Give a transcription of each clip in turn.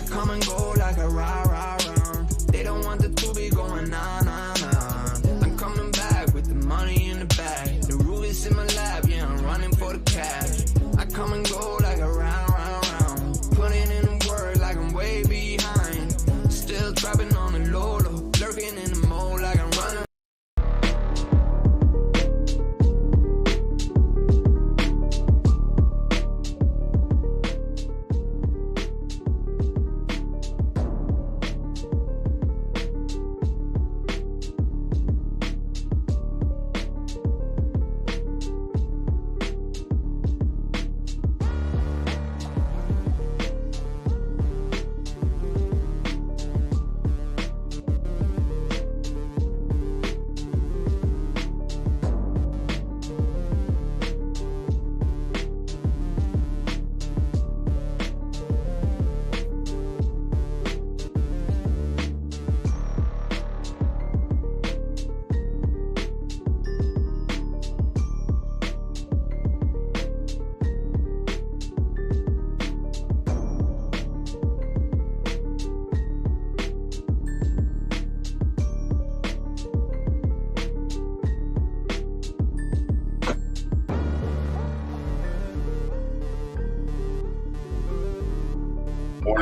come and go like a rah. They don't want the two be going nah. I'm coming back with the money in the bag. The rubies in my lap, yeah, I'm running for the cash. I come and go like a round. Putting in the work like I'm way behind. Still trapping on the low, lurking in the mode like I'm running.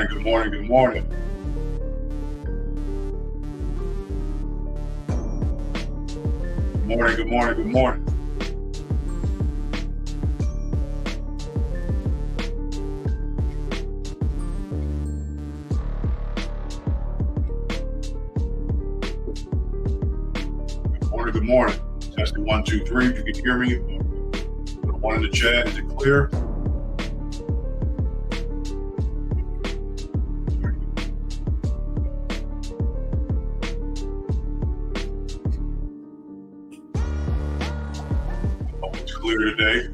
Good morning. Good morning. Good morning. Testing 1, 2, 3. If you can hear me, put one in the chat. Is it clear? Clear today.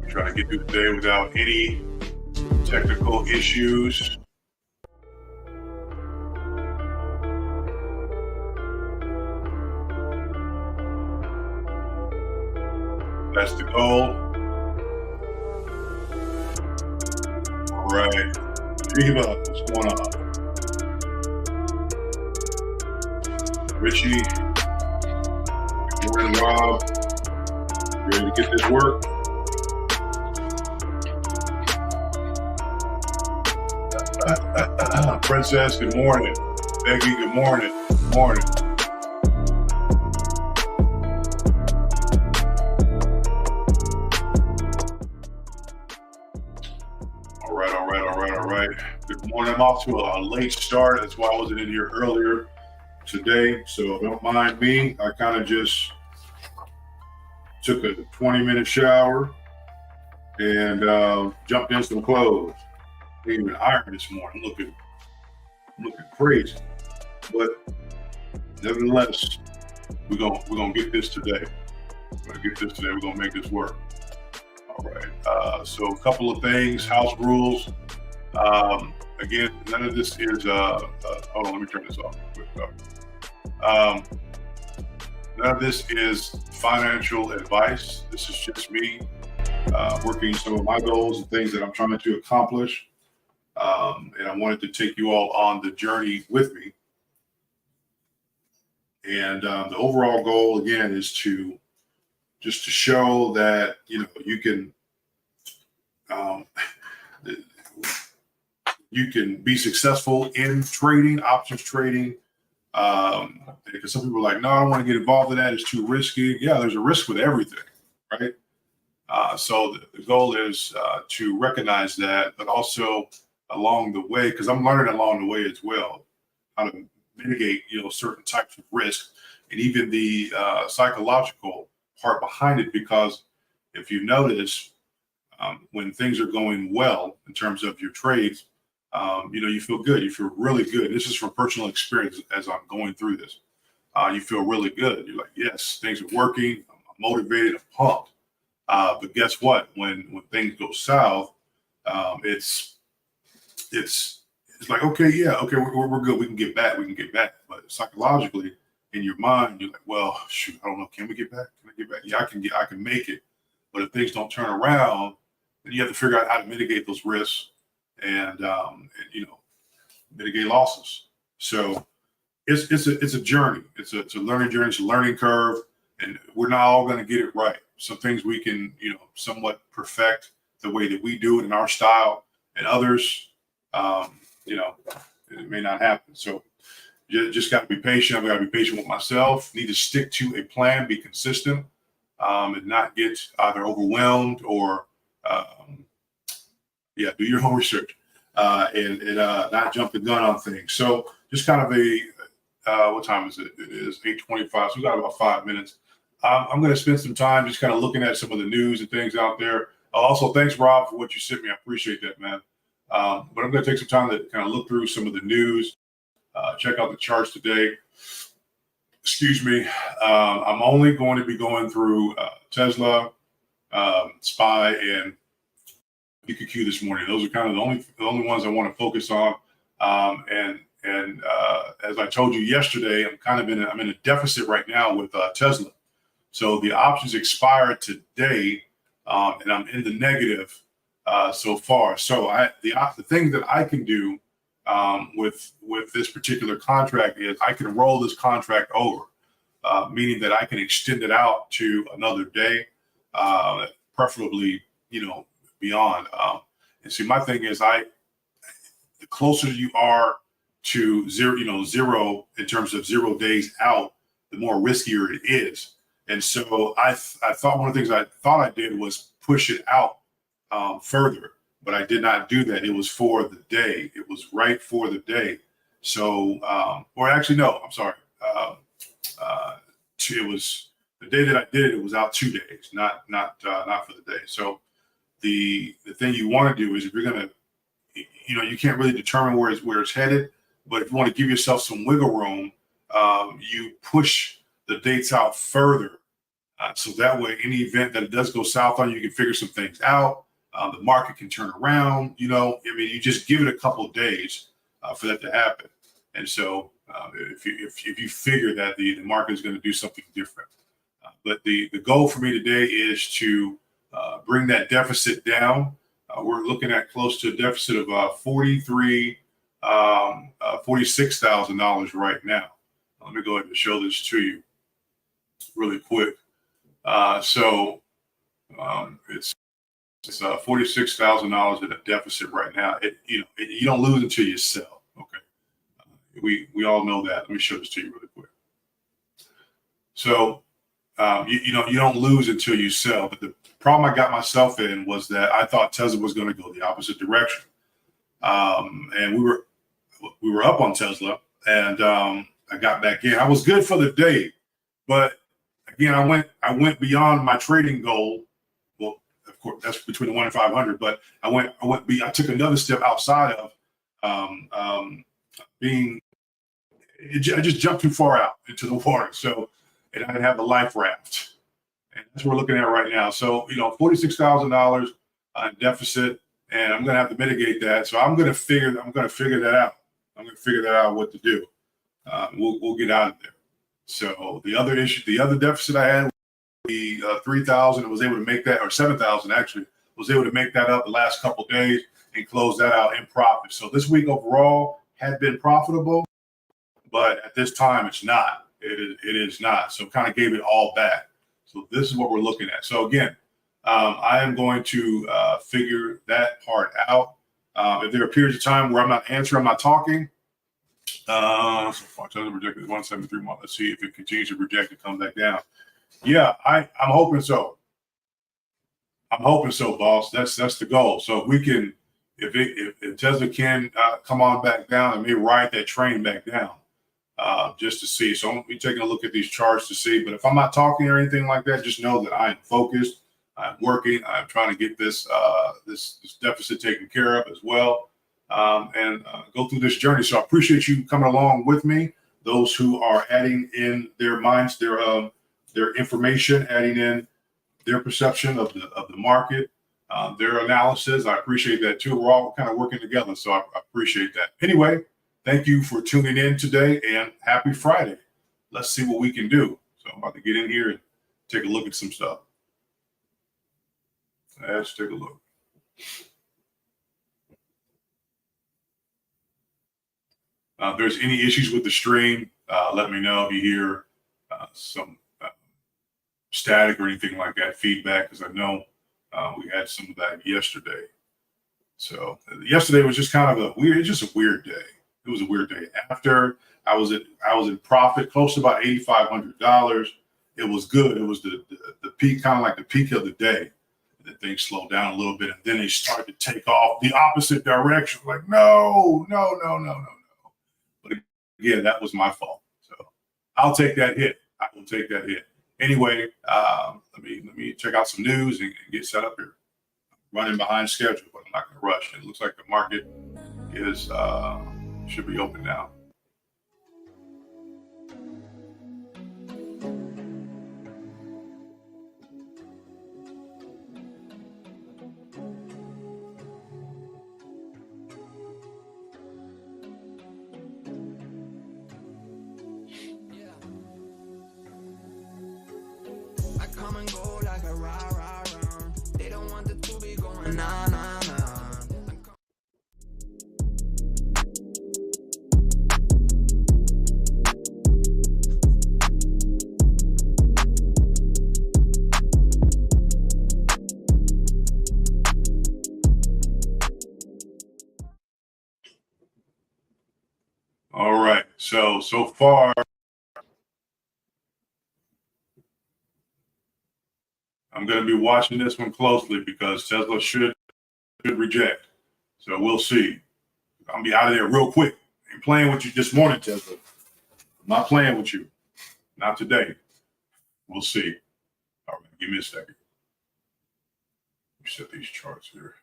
Trying to get through the day without any technical issues. That's the goal. All right. Viva, what's going on? Richie. Morning, Rob. Ready to get this work? Princess, good morning. Becky, good morning. Good morning. All right. Good morning. I'm off to a late start. That's why I wasn't in here earlier today. So don't mind me. I kind of just took a 20-minute shower and jumped in some clothes. Didn't even iron this morning. I'm looking crazy. But nevertheless, we're gonna get this today. We're gonna make this work. All right. So a couple of things, house rules. Again, none of this is hold on, let me turn this off. None of this is financial advice. This is just me working some of my goals and things that I'm trying to accomplish. And I wanted to take you all on the journey with me. And the overall goal, again, is to show that, you can be successful in trading, options trading. Because some people are like, no, I don't want to get involved in that. It's too risky. Yeah, there's a risk with everything, right? So the goal is to recognize that, but also along the way, because I'm learning along the way as well, how to mitigate, certain types of risk, and even the psychological part behind it. Because if you notice, when things are going well in terms of your trades, you feel good. You feel really good. This is from personal experience as I'm going through this. You feel really good. You're like, yes, things are working. I'm motivated. I'm pumped. But guess what? When things go south, it's like, okay, we're good. We can get back. But psychologically, in your mind, you're like, well, shoot, I don't know. Can we get back? Can I get back? Yeah, I can make it. But if things don't turn around, then you have to figure out how to mitigate those risks and mitigate losses. So it's a journey. It's a learning journey. It's a learning curve, and we're not all going to get it right. Some things we can somewhat perfect the way that we do it in our style, and others, it may not happen. So you just got to be patient. I've got to be patient with myself. Need to stick to a plan, be consistent, and not get either overwhelmed or do your own research and not jump the gun on things. So just kind of what time is it? It is 8:25. So we got about 5 minutes. I'm going to spend some time just kind of looking at some of the news and things out there. Also, thanks, Rob, for what you sent me. I appreciate that, man. But I'm going to take some time to kind of look through some of the news, check out the charts today. Excuse me. I'm only going to be going through Tesla, SPY, and PQQ this morning. Those are kind of the only ones I want to focus on. And as I told you yesterday, I'm in a deficit right now with Tesla. So the options expired today, and I'm in the negative so far. So the thing that I can do with this particular contract is I can roll this contract over, meaning that I can extend it out to another day, preferably beyond. And see, my thing is the closer you are to zero in terms of 0 days out, the more riskier it is. And so I thought one of the things I thought I did was push it out further, but I did not do that. It was for the day. It was right for the day. So, or actually, no, I'm sorry. It was the day that I did it. It was out 2 days, not for the day. So the thing you want to do is if you're gonna, you can't really determine where it's headed, but if you want to give yourself some wiggle room, you push the dates out further. So that way, any event that it does go south on, you can figure some things out. The market can turn around. You just give it a couple of days for that to happen. And so, if you figure that the market is going to do something different, but the goal for me today is to bring that deficit down. We're looking at close to a deficit of $46,000 right now. Let me go ahead and show this to you really quick. So it's $46,000 at a deficit right now. You don't lose until you sell. Okay, we all know that. Let me show this to you really quick. So you don't lose until you sell. But the problem I got myself in was that I thought Tesla was going to go the opposite direction, and we were up on Tesla, and I got back in. I was good for the day, but again, I went beyond my trading goal. Well, of course, that's between the 1 and 500. But I took another step outside of being. I just jumped too far out into the water. So, and I didn't have the life raft, and that's what we're looking at right now. So, $46,000 deficit, and I'm going to have to mitigate that. So I'm going to figure that out. I'm going to figure that out what to do. We'll get out of there. So the other deficit I had, the 3,000, I was able to make that, or 7,000 actually, was able to make that up the last couple of days and close that out in profit. So this week overall had been profitable, but at this time it's not. It is not. So kind of gave it all back. So this is what we're looking at. So again, I am going to figure that part out. If there are periods of time where I'm not answering, I'm not talking. So far, Tesla rejected 173 month. Let's see if it continues to reject and come back down. Yeah, I'm hoping so. I'm hoping so, boss. That's the goal. So if we can, if Tesla can come on back down and maybe ride that train back down, just to see. So I'm gonna be taking a look at these charts to see. But if I'm not talking or anything like that, just know that I am focused. I'm working. I'm trying to get this deficit taken care of as well, and go through this journey. So I appreciate you coming along with me. Those who are adding in their minds, their information, adding in their perception of the market, their analysis. I appreciate that too. We're all kind of working together, so I appreciate that. Anyway, thank you for tuning in today, and happy Friday. Let's see what we can do. So I'm about to get in here and take a look at some stuff. Let's take a look. If there's any issues with the stream, let me know if you hear some static or anything like that, feedback, because I know we had some of that yesterday. So yesterday was just kind of just a weird day. It was a weird day. After I was in profit, close to about $8,500. It was good. It was the peak, kind of like the peak of the day. And then things slowed down a little bit, and then they started to take off the opposite direction. Like, no. But again, that was my fault. So I'll take that hit. I will take that hit. Anyway, let me check out some news and get set up here. Running behind schedule, but I'm not going to rush. It looks like the market is should be open now. I come and go like a rah. They don't want the two be going nah. All right. So far, I'm going to be watching this one closely because Tesla should reject. So we'll see. I'll be out of there real quick. Ain't playing with you this morning, Tesla. I'm not playing with you. Not today. We'll see. All right. Give me a second. Let me set these charts here.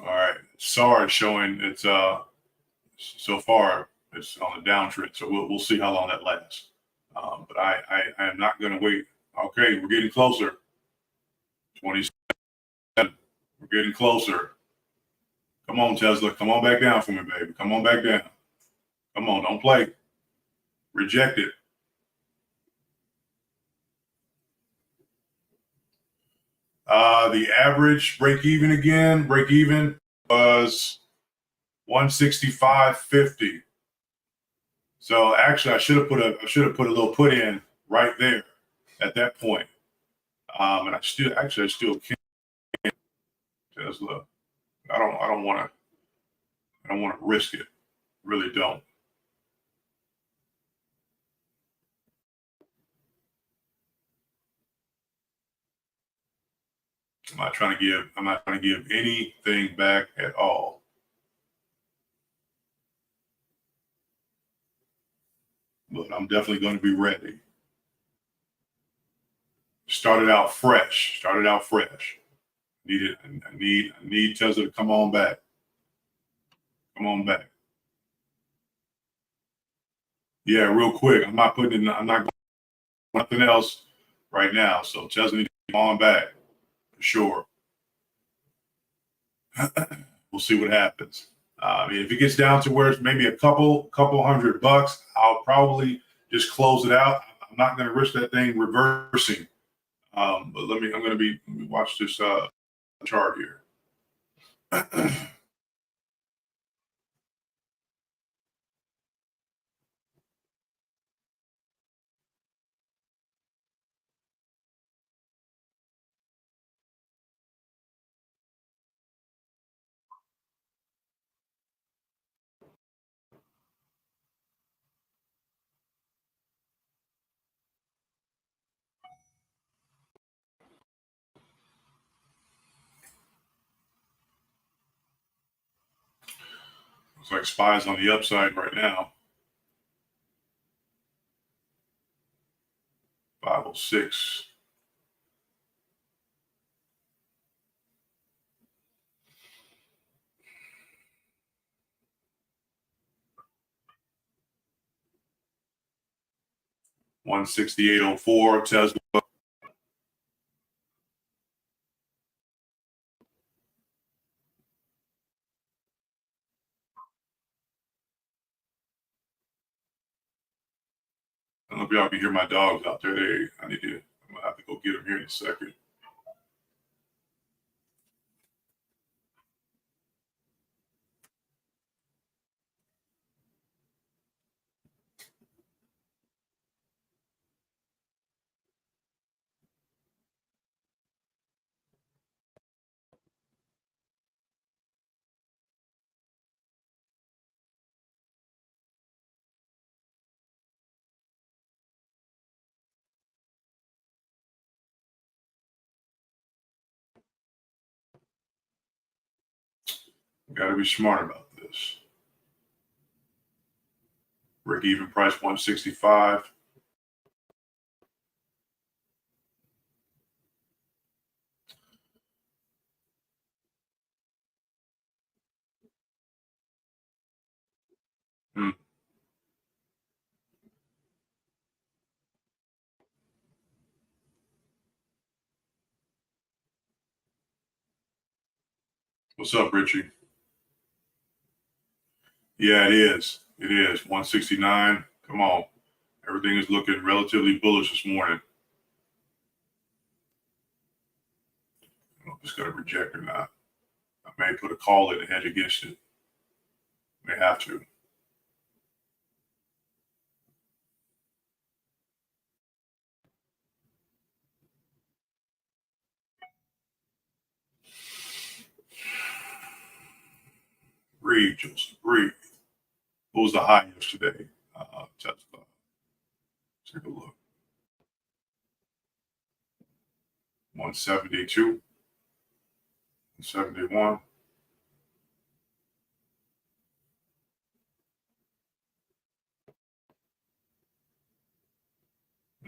All right. SAR is showing it's so far it's on the downtrend. So we'll see how long that lasts. But I am not going to wait. Okay, we're getting closer. 27. We're getting closer. Come on, Tesla. Come on back down for me, baby. Come on back down. Come on, don't play. Reject it. The average break even was 165.50. So actually, I should have put a little put in right there at that point. And I still can't. Tesla. I don't want to risk it. Really don't. I'm not trying to give anything back at all. But I'm definitely going to be ready. Started out fresh. I need Tesla to come on back. Come on back. Yeah, real quick. I'm not going nothing else right now. So Tesla needs to come on back for sure. We'll see what happens. If it gets down to where it's maybe a couple $100, I'll probably just close it out. I'm not going to risk that thing reversing. But let me watch this chart here. Looks like SPY's on the upside right now. 106. $168.04 Tesla. I don't know if y'all can hear my dogs out there. I'm gonna have to go get them here in a second. Got to be smart about this. Break even price 165. What's up, Richie? Yeah, it is. It is 169. Come on. Everything is looking relatively bullish this morning. I don't know if it's going to reject or not. I may put a call in and hedge against it. May have to. Breathe, Joseph. Breathe. What was the high yesterday? Tesla. Take a look. 172. 171.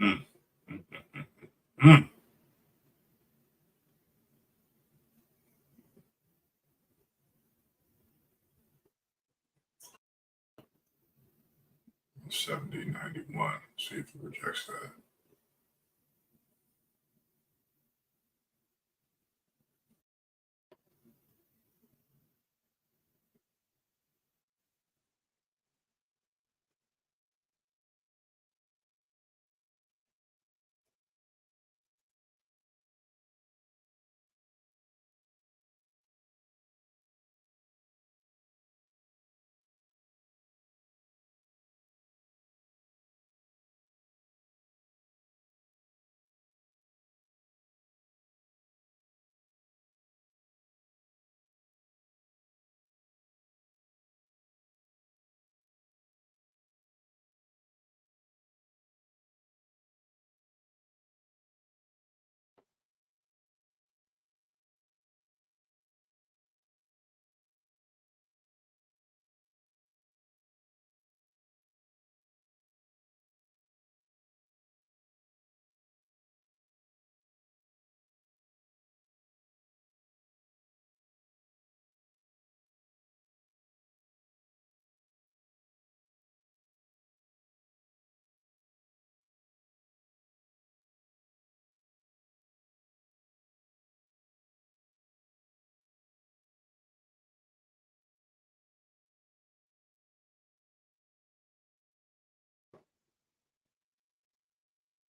Mm. Mm, mm, mm, mm. 70.91. See if it rejects that.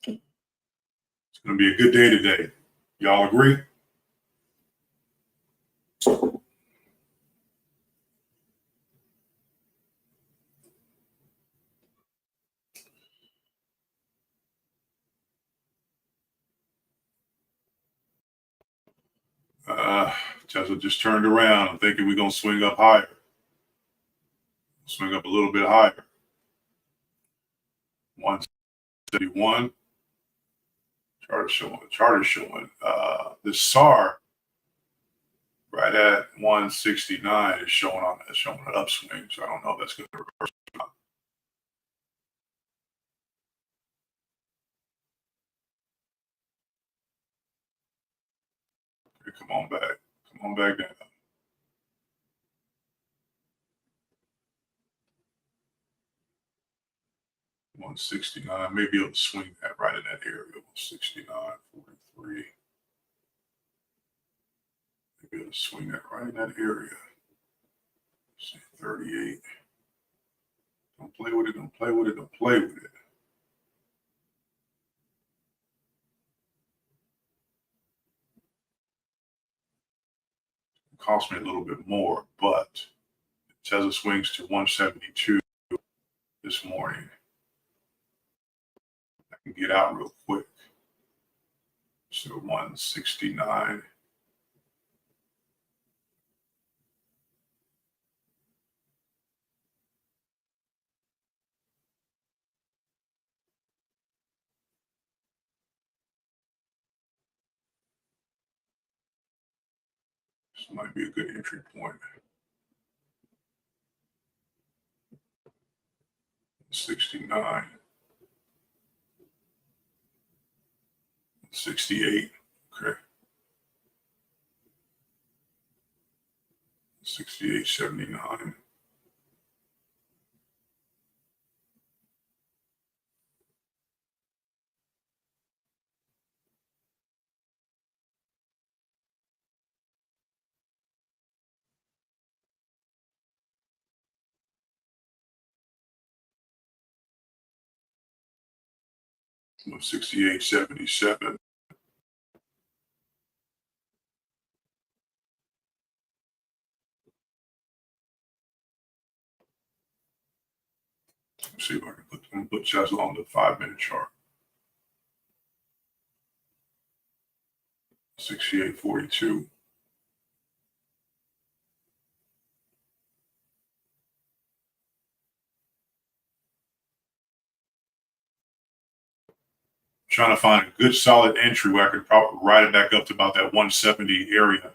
It's going to be a good day today. Y'all agree? Tesla just turned around. I'm thinking we're going to swing up higher. Swing up a little bit higher. 171. Chart is showing. The SAR right at 169 is showing an upswing. So I don't know if that's going to reverse or not. Okay, come on back. Come on back down. 169. Maybe able to swing that right in that area. 169.43. Maybe able to swing that right in that area. 38. Don't play with it. Don't play with it. Don't play with it. It cost me a little bit more, but Tesla swings to 172 this morning. I can get out real quick. So 169. This might be a good entry point. 69. 68. Okay. 68.79. Well, 68.77. Let's see if I can put Tesla on the 5-minute chart. 68.42. Trying to find a good solid entry where I could probably ride it back up to about that 170 area.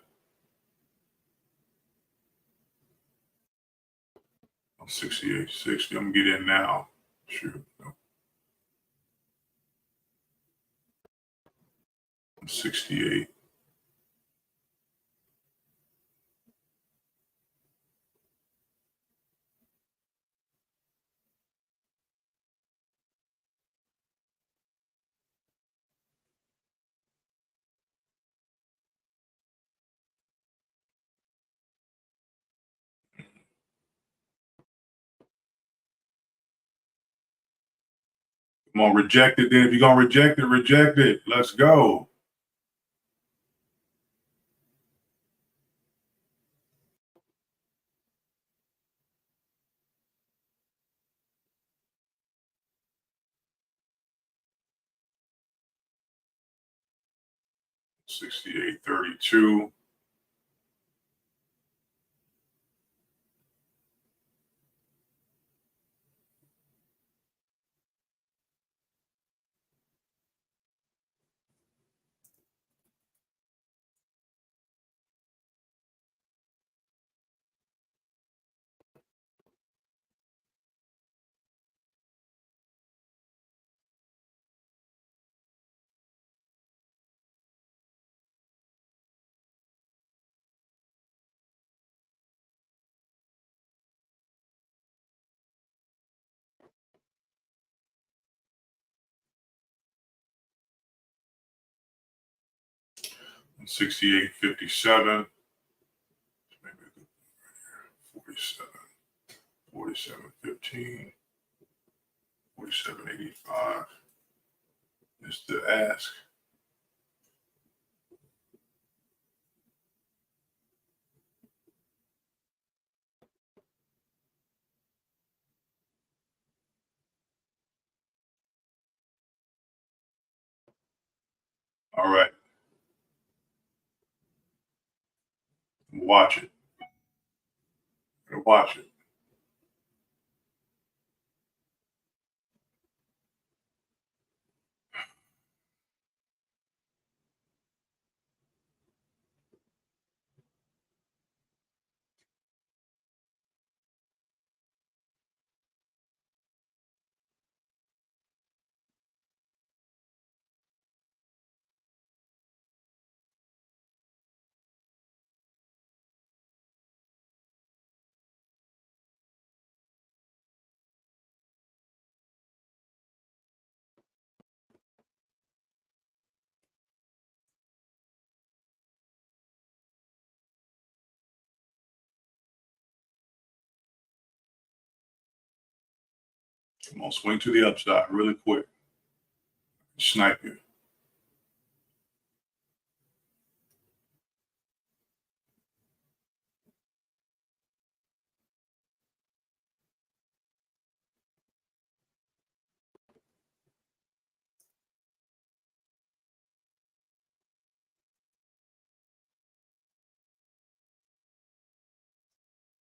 68.60. I'm gonna get in now. Shoot. 68. Come on, reject it then. If you're gonna reject it, reject it. Let's go. $68.32. $68.57. Maybe a good one right here. 47. 47.15. 47.85 is the ask. All right. Watch it. Watch it. Come on, swing to the upside really quick. Snipe you.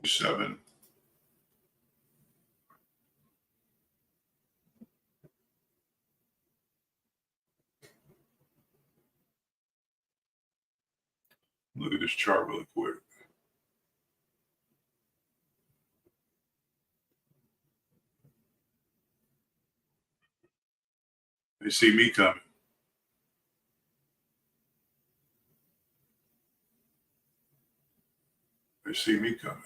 Seven. Look at this chart really quick. They see me coming. They see me coming.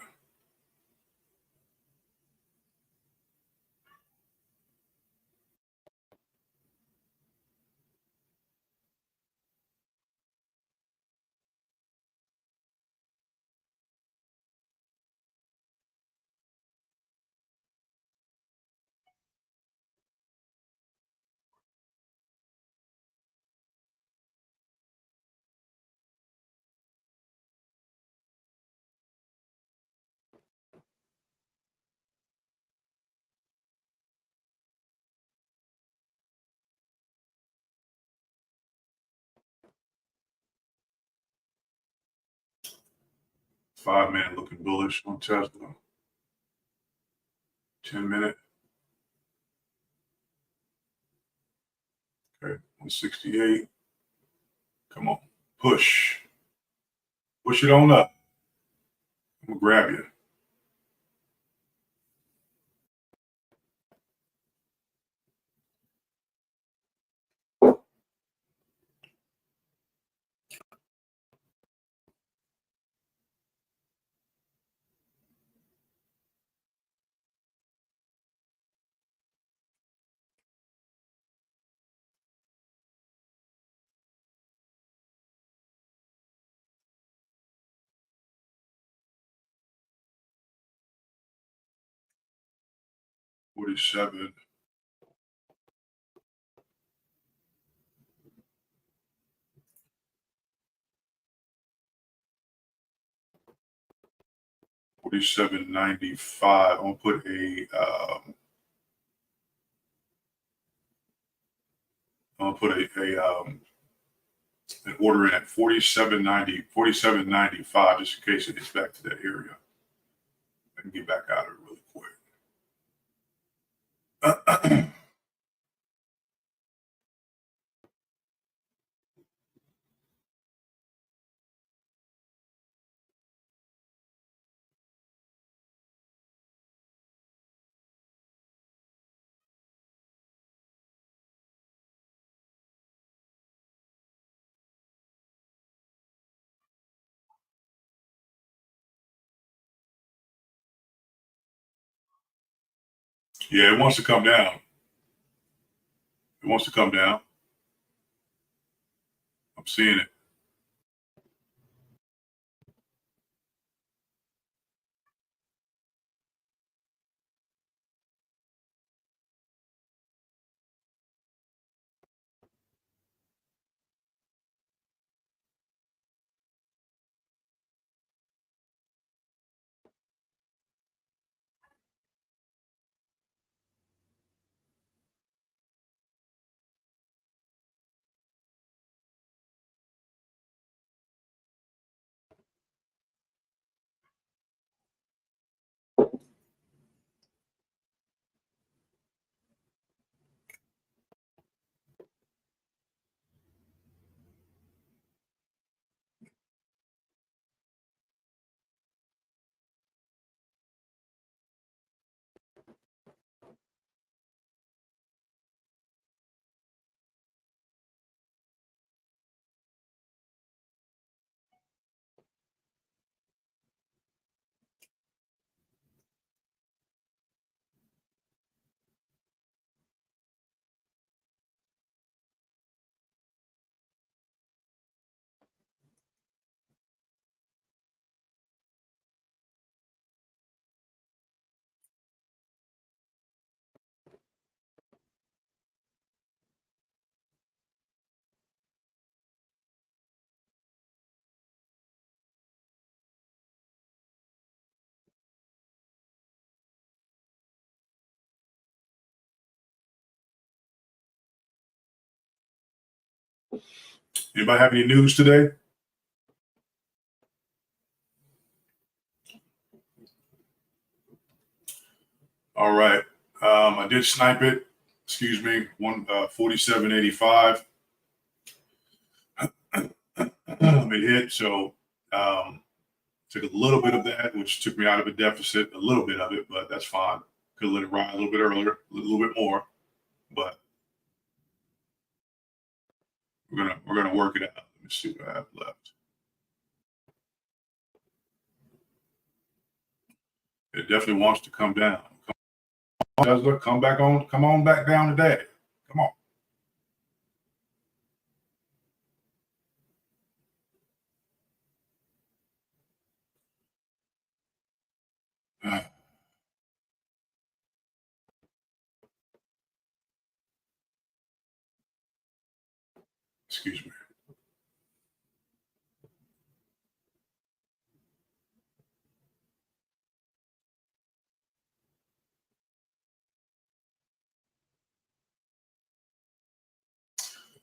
Five-man looking bullish on Tesla. 10-minute. Okay, 168. Come on, push. Push it on up. I'm gonna grab you. $47. 47.95. I'm gonna put an order in at 47.95 just in case it gets back to that area. I can get back out of it really quick. Yeah, it wants to come down. It wants to come down. I'm seeing it. Anybody have any news today? All right. I did snipe it. Excuse me. 147.85. It hit. So took a little bit of that, which took me out of a deficit, a little bit of it, but that's fine. Could let it ride a little bit earlier, a little bit more, but we're gonna work it out. Let me see what I have left. It definitely wants to come down. Tesla, come on back down today. Come on. Excuse me.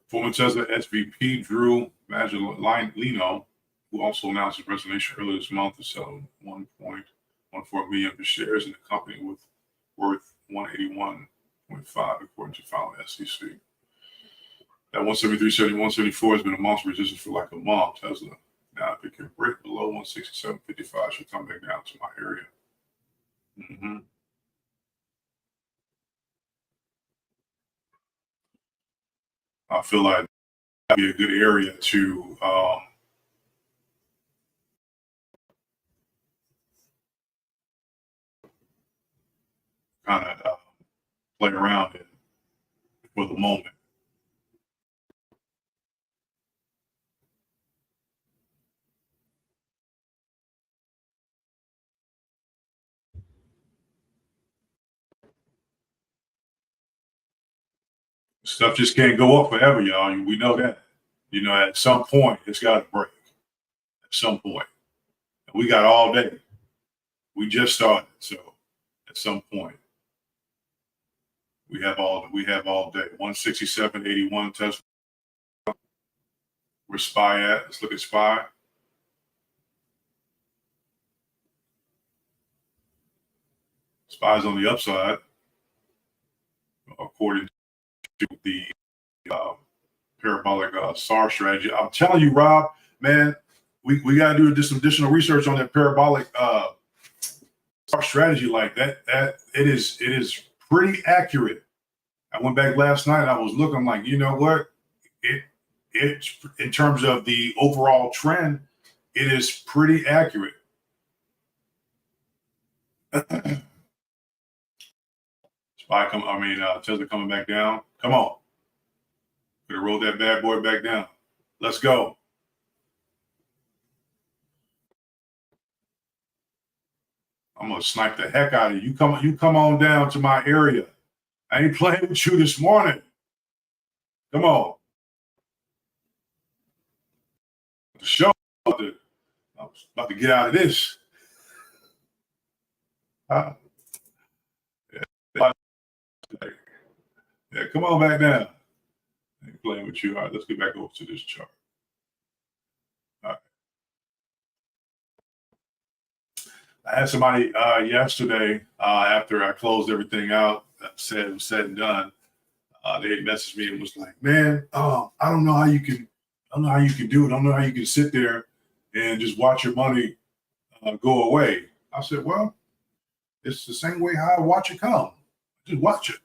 Former Tesla SVP Drew Magelino, who also announced his resignation earlier this month, to sell 1.14 million of shares in the company with worth 181.5, according to filing SEC. That 173.70, 174 has been a monster resistance for like a month. Tesla, now if it can break below 167.55, should come back down to my area. I feel like that'd be a good area to kind of play around in for the moment. Stuff just can't go up forever, y'all. We know that. You know, at some point, it's got to break. At some point. And we got all day. We just started. So at some point, we have all day. 167.81 Tesla. Where's SPY at? Let's look at SPY. SPY's on the upside, according to the parabolic SAR strategy. I'm telling you, Rob, man, we got to do some additional research on that parabolic SAR strategy like that. It is pretty accurate. I went back last night and I was looking, like, you know what? It in terms of the overall trend, it is pretty accurate. Tesla coming back down. Come on. Gonna roll that bad boy back down. Let's go. I'm gonna snipe the heck out of you. You come on down to my area. I ain't playing with you this morning. Come on. The show. I was about to get out of this. Yeah, come on back down. I ain't playing with you. All right, let's get back over to this chart. All right. I had somebody yesterday after I closed everything out, said it was said and done. They had messaged me and was like, "Man, I don't know how you can do it. I don't know how you can sit there and just watch your money go away." I said, "Well, it's the same way how I watch it come. Just watch it."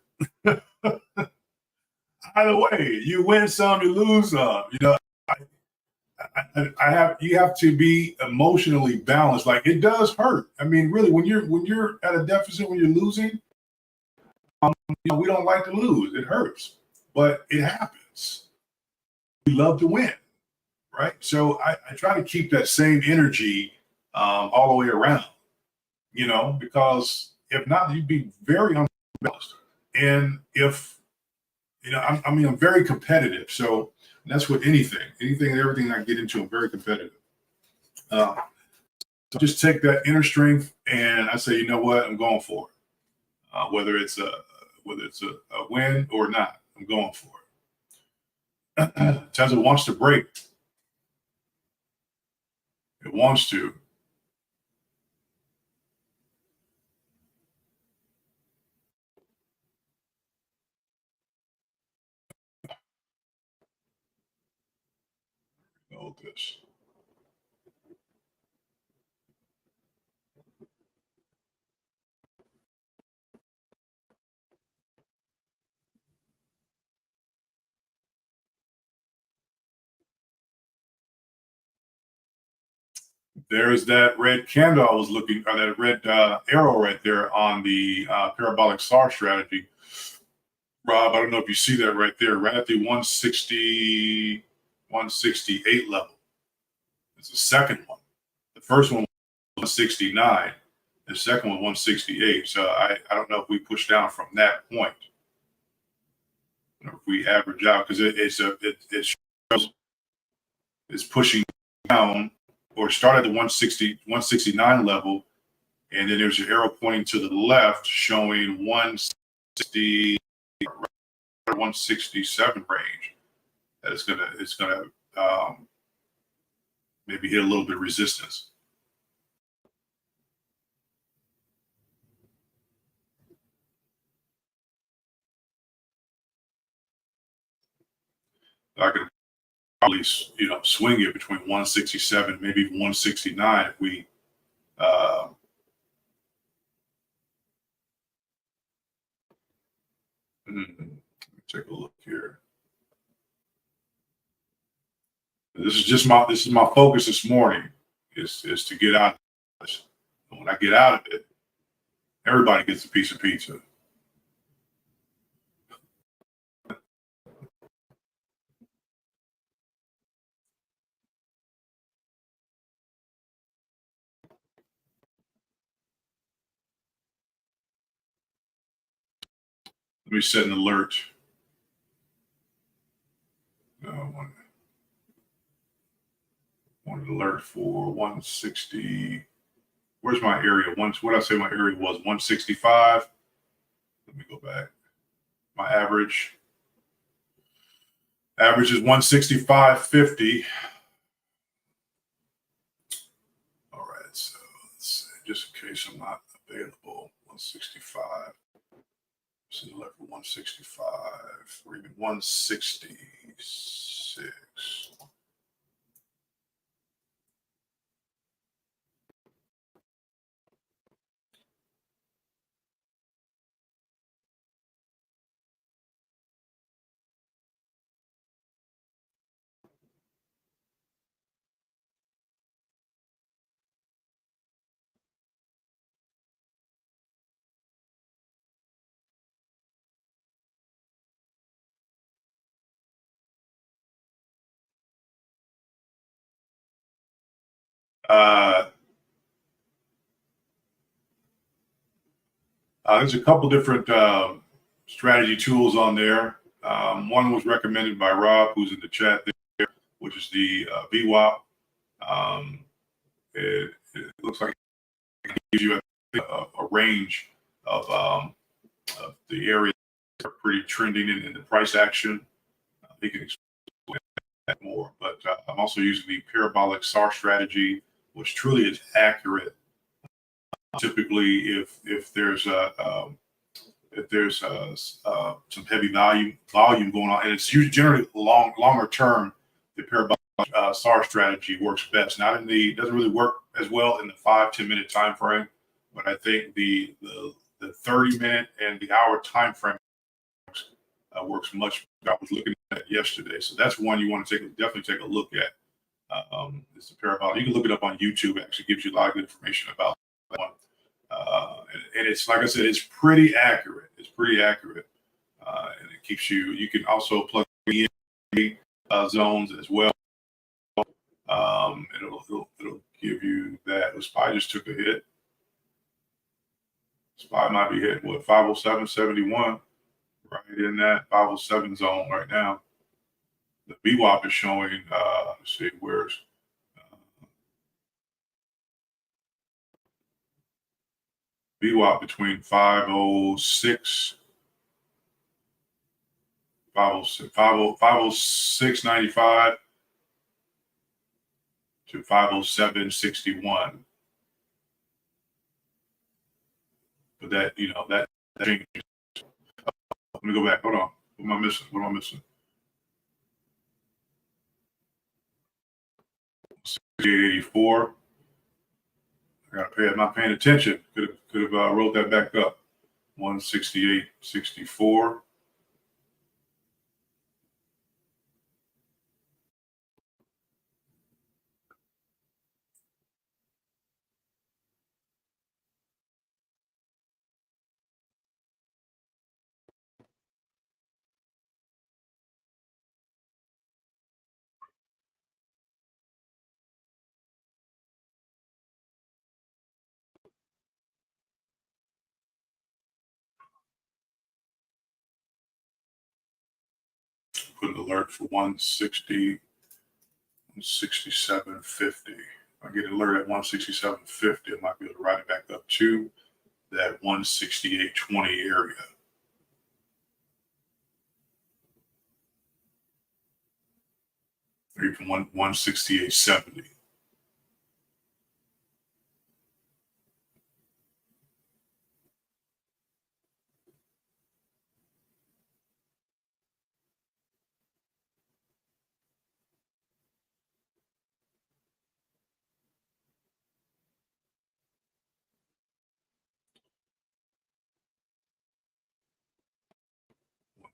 Either way, you win some, you lose some. You know, you have to be emotionally balanced. Like, it does hurt. I mean, really, when you're at a deficit, when you're losing, we don't like to lose. It hurts, but it happens. We love to win, right? So I try to keep that same energy all the way around, because if not, you'd be very unbalanced. And if I'm very competitive. So that's with anything and everything I get into. I'm very competitive. So just take that inner strength and I say, you know what, I'm going for it. Whether it's a win or not, I'm going for Tesla wants to break. It wants to. Know this. There's that red candle I was looking, or that red arrow right there on the parabolic SAR strategy. Rob, I don't know if you see that right there, right at the 160, 168 level. It's the second one. The first one was 169. The second one, 168. So I don't know if we push down from that point. Or if we average out, because it shows it's pushing down, or start at the 160, 169 level, and then there's an arrow pointing to the left showing 160, 167 range. That it's gonna maybe hit a little bit of resistance. I could probably swing it between 167, maybe even 169 if we take a look here. This is my focus this morning is to get out of this. And when I get out of it, everybody gets a piece of pizza. Let me set an alert. One alert for 160. Where's my area? What did I say my area was? 165. Let me go back. My average is 165.50. All right, so let's see, just in case I'm not available, 165. So left for 165 or even 166. There's a couple different strategy tools on there. One was recommended by Rob, who's in the chat there, which is the VWAP. It looks like it gives you a range of the areas that are pretty trending in the price action. He can explain that more. But I'm also using the parabolic SAR strategy, which truly is accurate. Typically, if there's some heavy volume going on, and it's usually generally longer term, the parabolic SAR strategy works best. Doesn't really work as well in the 5-10 minute time frame, but I think the 30-minute and the hour time frame works much better. I was looking at it yesterday, so that's one you want to definitely take a look at. It's the parabolic. You can look it up on YouTube. It actually gives you a lot of good information about that one. And it's, like I said, it's pretty accurate. And it keeps you can also plug in zones as well. It'll give you that. The SPY just took a hit. SPY might be hitting 507.71, right in that 507 zone right now. The VWAP is showing, let's see, where's VWAP between 506 506.95 to 507.61. But that changes. Let me go back. Hold on. What am I missing? What am I missing? 68.84. I gotta pay. I'm not paying attention. Could have wrote that back up. 168.64. Put an alert for 160, 167.50. I get an alert at 167.50. I might be able to write it back up to that 168.20 area. Or even 168.70.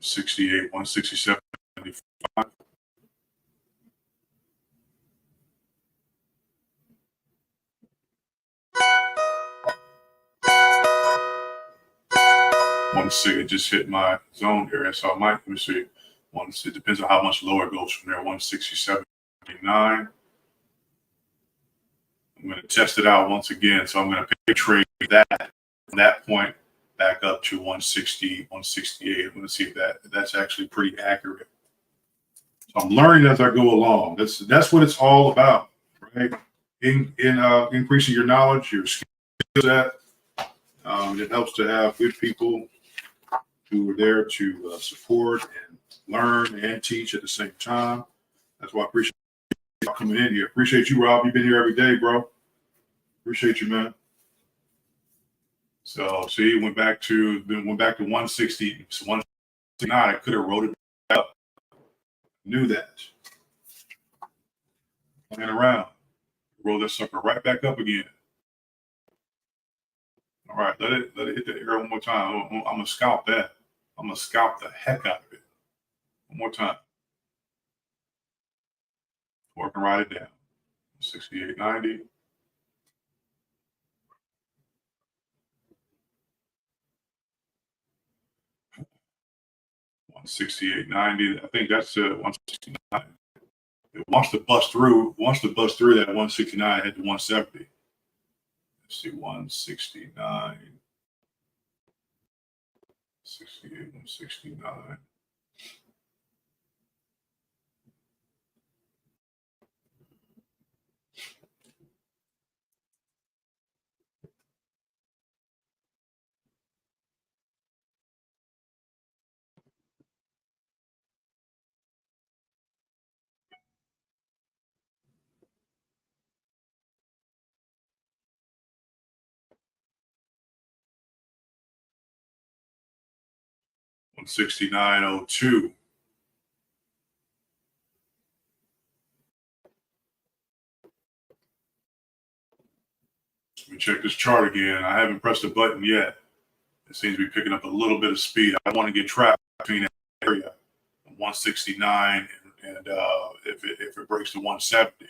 $168, $167.75. It just hit my zone area, so I might, let me see. It depends on how much lower it goes from there. 167.99. I'm going to test it out once again. So I'm going to pay trade that from that point back up to 160, 168. I'm going to see if that's actually pretty accurate. So I'm learning as I go along. That's what it's all about, right? Increasing your knowledge, your skill set. It helps to have good people who are there to support and learn and teach at the same time. That's why I appreciate you coming in here. Appreciate you, Rob. You've been here every day, bro. Appreciate you, man. So see, went back to 160, so 169. I could have wrote it up. Knew that. Playing around. Roll that sucker right back up again. All right, let it hit the air one more time. I'm gonna scalp that. I'm gonna scalp the heck out of it. One more time. Working right it down. 68.90. $168.90. I think that's 169. It wants to bust through. That 169 head to 170. Let's see, 169. 68, 169. $169.02. Let me check this chart again. I haven't pressed the button yet. It seems to be picking up a little bit of speed. I want to get trapped between that area, 169, and if it breaks to 170,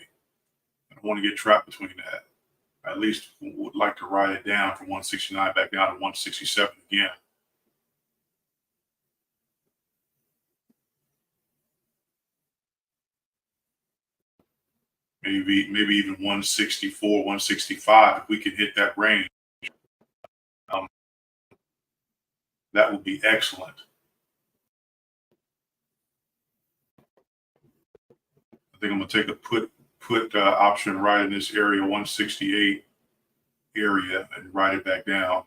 I want to get trapped between that. I at least would like to ride it down from 169 back down to 167 again. Maybe even 164, 165. If we can hit that range, that would be excellent. I think I'm gonna take a put option right in this area, 168 area, and ride it back down.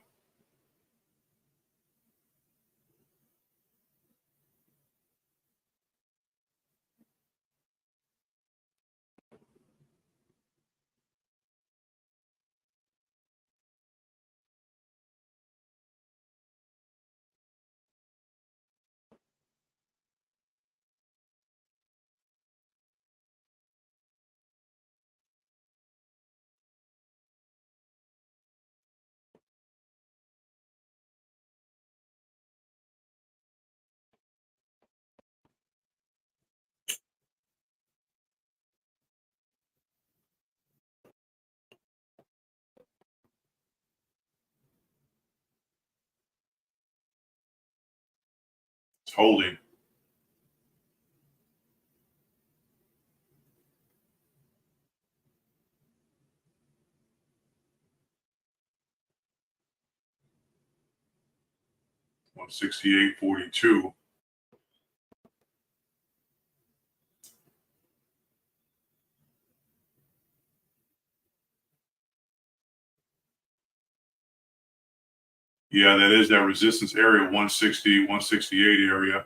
holding. $168.42. Yeah, that is that resistance area, 160, 168 area.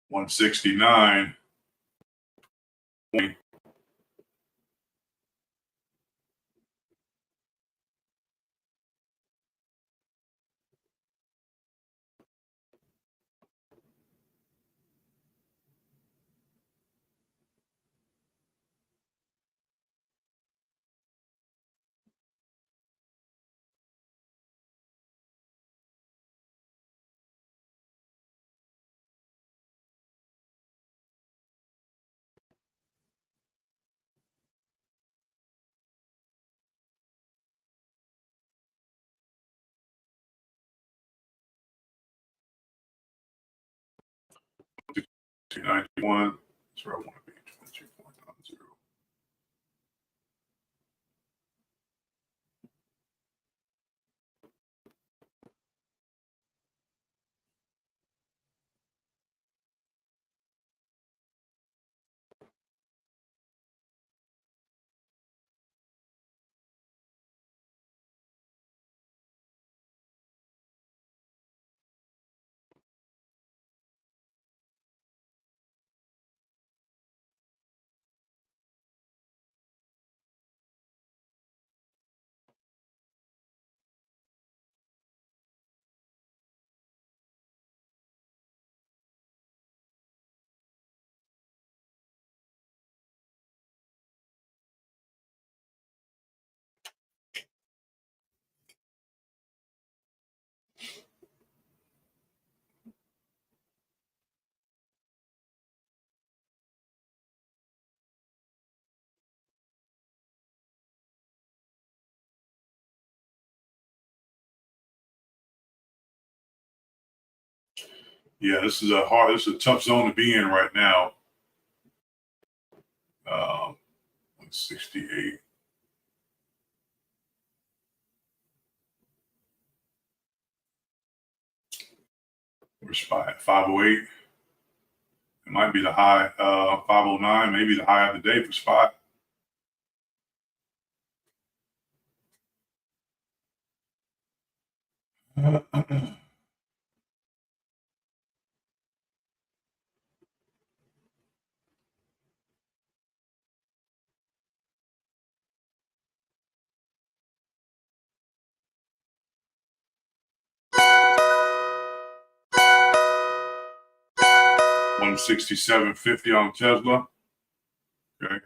169. $291. That's where I want to be. 22.90. Yeah, this is a tough zone to be in right now. 168. We're spy at 508. It might be the high, 509, maybe the high of the day for spot. $167.50 on Tesla. Okay.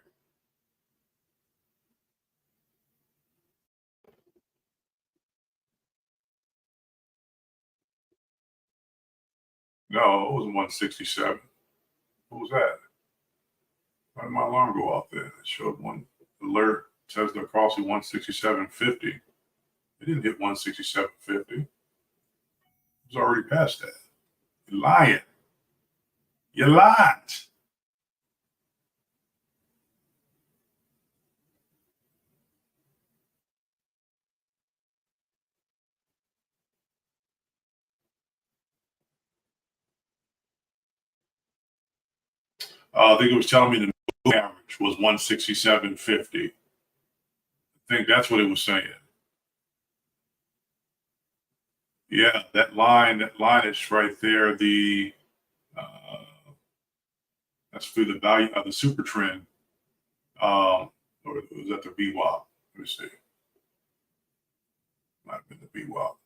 No, it wasn't 167. What was that? Why did my alarm go off there? It showed one alert. Tesla crossing 167.50. It didn't hit 167.50. It was already past that. You're lying. You lied. I think it was telling me the average was 167.50. I think that's what it was saying. Yeah, that line is right there. That's through the value of the super trend. Or was that the VWAP? Let me see. Might have been the VWAP.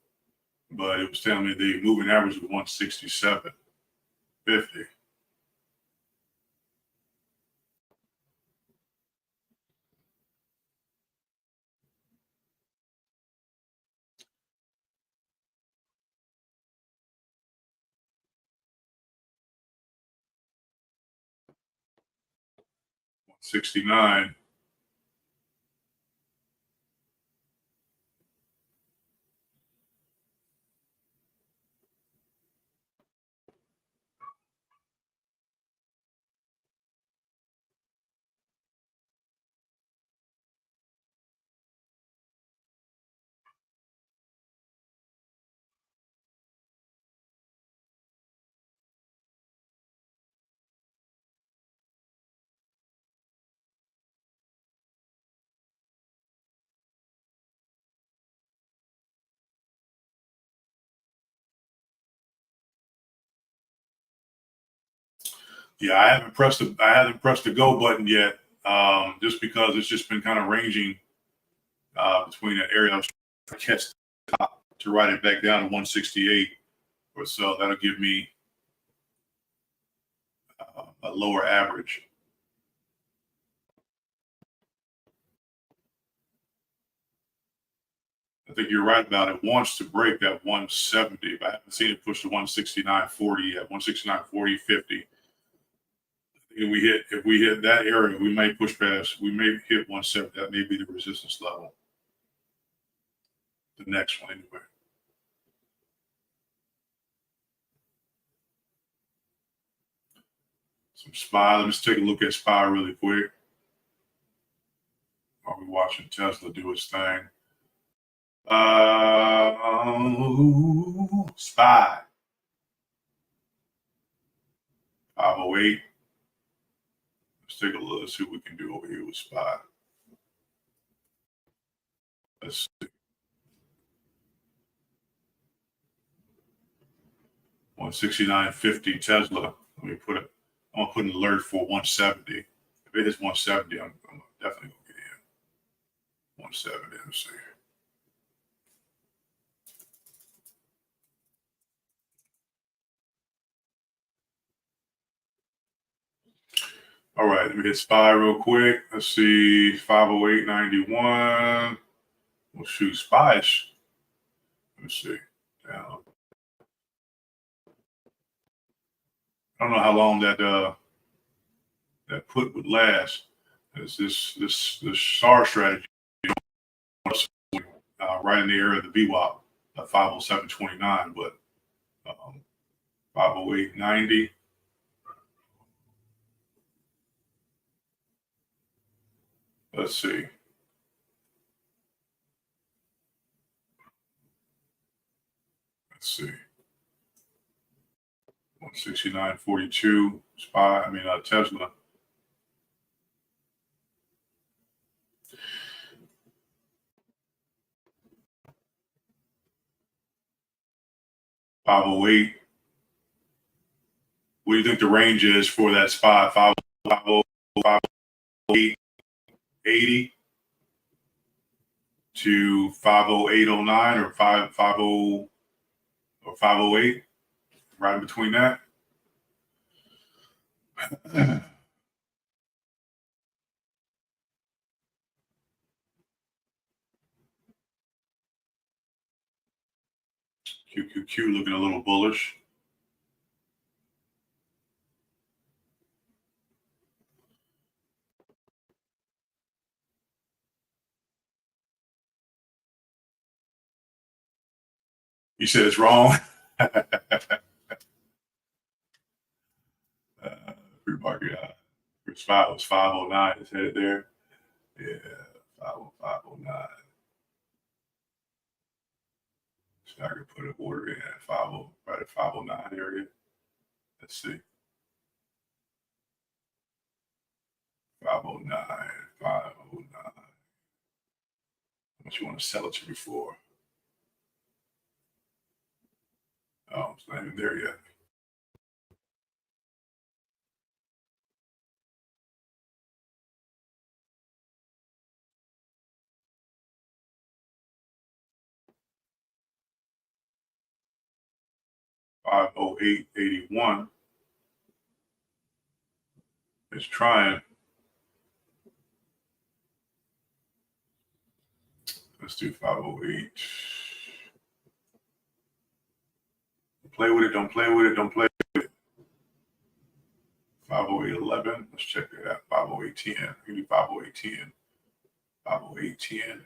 But it was telling me the moving average was 167.50. 69. Yeah, I haven't pressed the go button yet, just because it's just been kind of ranging between that area. I was trying to catch the top to write it back down to 168 or so. That'll give me a lower average. I think you're right about it. Wants to break that 170, but I haven't seen it push to 169.40 yet. 169.40, 50. If we hit that area, we may push past. We may hit 170. That may be the resistance level. The next one, anyway. Some SPY. Let's take a look at SPY really quick. While we're watching Tesla do its thing. SPY 508. Let's take a look. Let's see what we can do over here with SPY. Let's see. 169.50 Tesla. Let me put it. I'm gonna put an alert for 170. If it is 170, I'm definitely gonna get in. 170. Let's see. All right, let me hit SPY real quick. Let's see, 508.91. Well, shoot, SPY. Let's see. Down. I don't know how long that put would last. It's this SAR strategy, right in the area of the VWAP, 507.29, but 508.90. Let's see. Let's see. 169.42 SPY. Tesla. $508. What do you think the range is for that SPY? 508.80 to 508.09 or 550 or 508, right in between that. QQQ looking a little bullish. You said it's wrong. Free market. SPY was 509. It's headed there. Yeah, 509. So I could put an order in at 50, right at 509 area. Let's see. 509, 509. How much you want to sell it to me for? Oh, it's not even there yet. $508.81. It's trying. Let's do 508. Play with it, don't play with it, don't play with it. 508. 50811. Let's check that out. 50810. Give me 50810. 50810.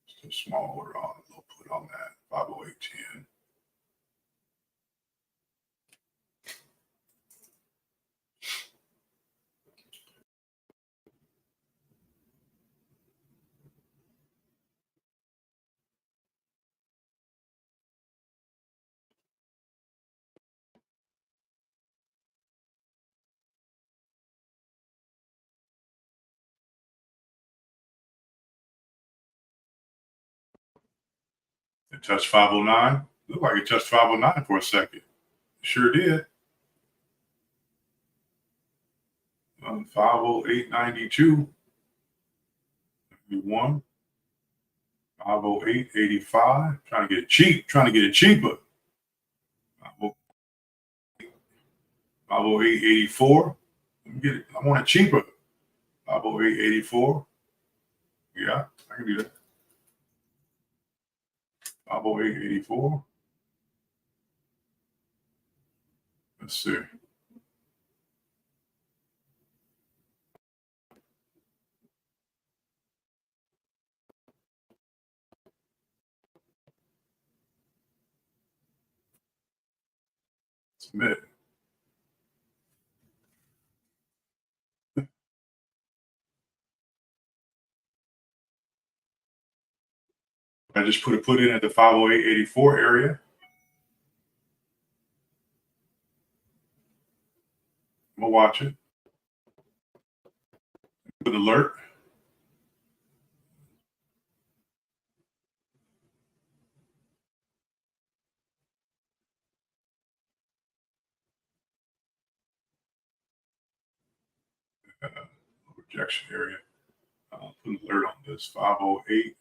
Just a small order on it. We'll put on that. 50810. It touched 509. Looked like it touched 509 for a second. It sure did. 508.92. 1. 508.85. Trying to get it cheap. Trying to get it cheaper. 508.84. Let me get it. I want it cheaper. 508.84. Yeah, I can do that. 508.84. Let's see. Submit. I just put in at the 508.84 area. I'm gonna watch it. Put an alert. Rejection area. Put an alert on this. 508.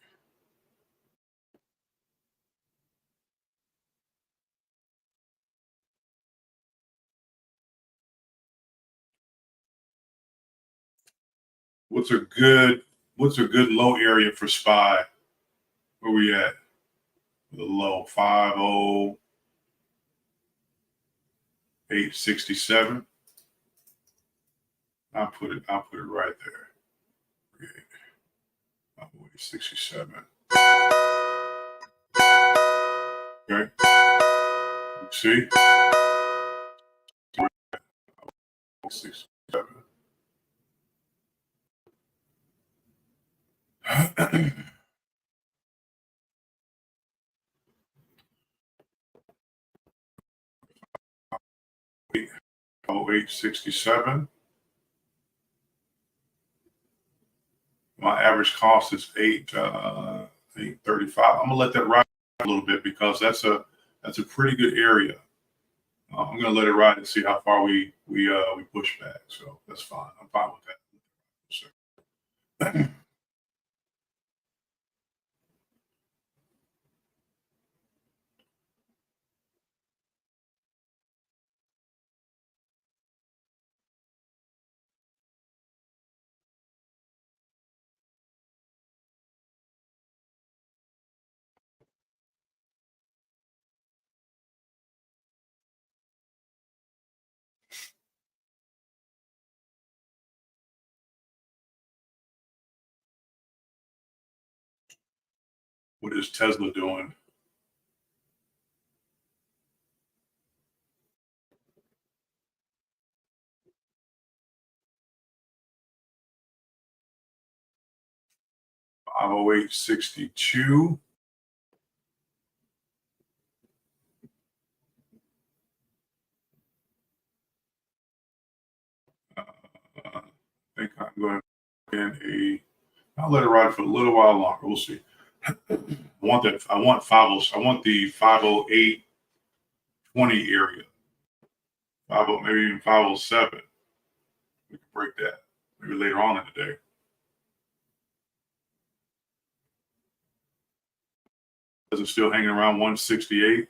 What's a good low area for SPY? Where we at? The low 508.67. I'll put it right there. 508.67. Okay. See? 67. 508.67. My average cost is 835. I'm gonna let that ride a little bit because that's a pretty good area. I'm gonna let it ride and see how far we push back. So that's fine. I'm fine with that. What is Tesla doing? $508.62. I think I'm going to in I'll let it ride for a little while longer. We'll see. I want the 508.20 area. 50, maybe even 507. We can break that maybe later on in the day. Is it still hanging around 168?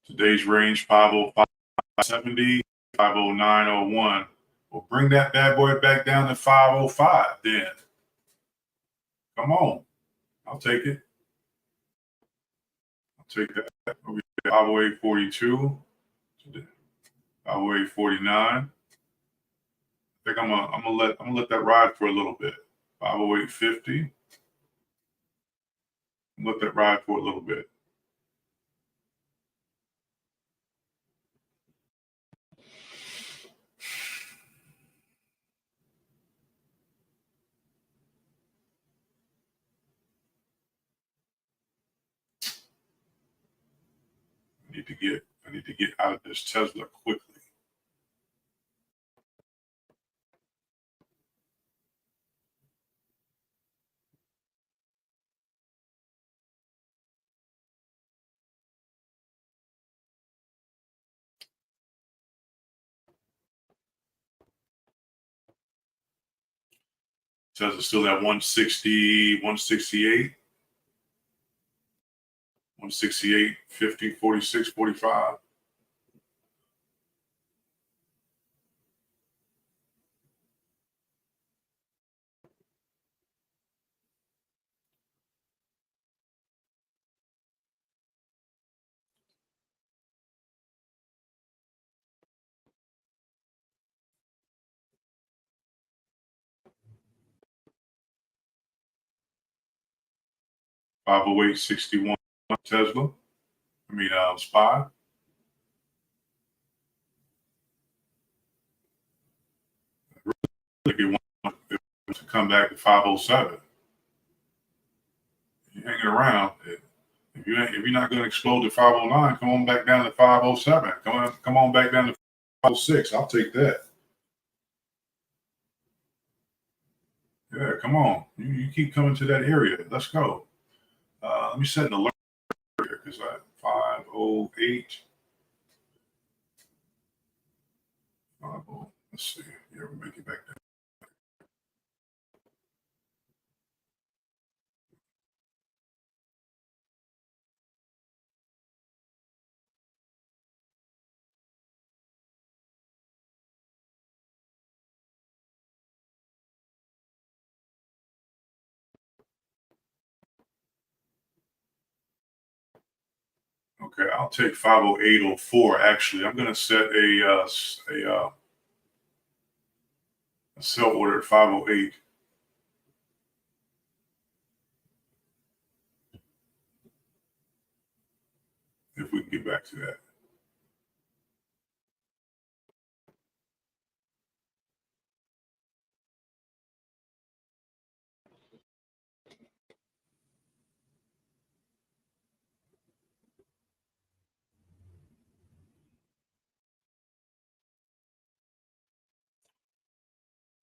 Today's range 505.70. 509.01. Well, bring that bad boy back down to 505 then. Come on. I'll take it. I'll take that. 508.42. 508.49. I think I'm gonna let that ride for a little bit. 508.50. Let that ride for a little bit. I need to get out of this Tesla quickly. Tesla's still at 160, 168, 168, 50, 46, 45. Five oh eight 61 Tesla. SPY. If you want to come back to 507, you're hanging around. If you're not going to explode to 509, come on back down to 507. Come on back down to 506. I'll take that. Yeah, come on. You keep coming to that area. Let's go. Let me set an alert here because I 508. Let's see. Yeah, we'll make it back there. Okay, I'll take 508.04. Actually, I'm going to set a sell order at 508. If we can get back to that.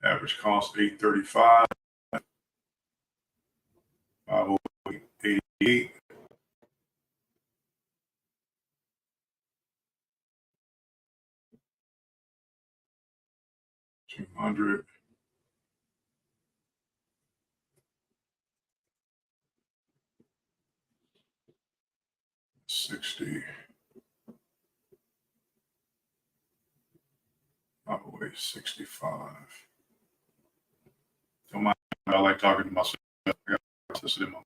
Average cost 835. 508.88. 200. 60. 508.65. Don't mind. I like talking to myself. I got this in my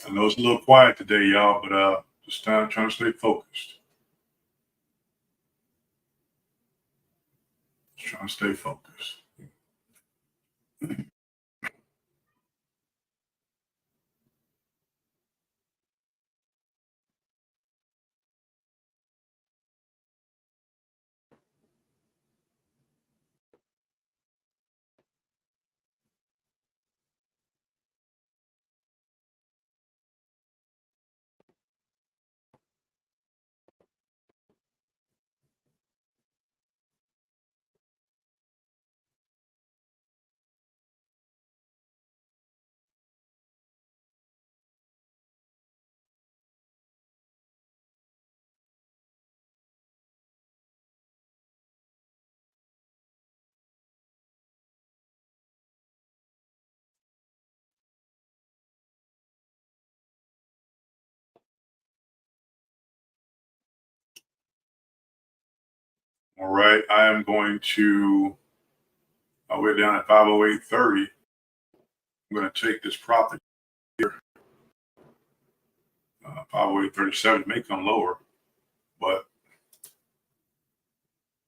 I know it's a little quiet today, y'all, but just trying to stay focused. Just trying to stay focused. All right, I am going to. We're down at 508.30. I'm going to take this profit here. 508.37 may come lower, but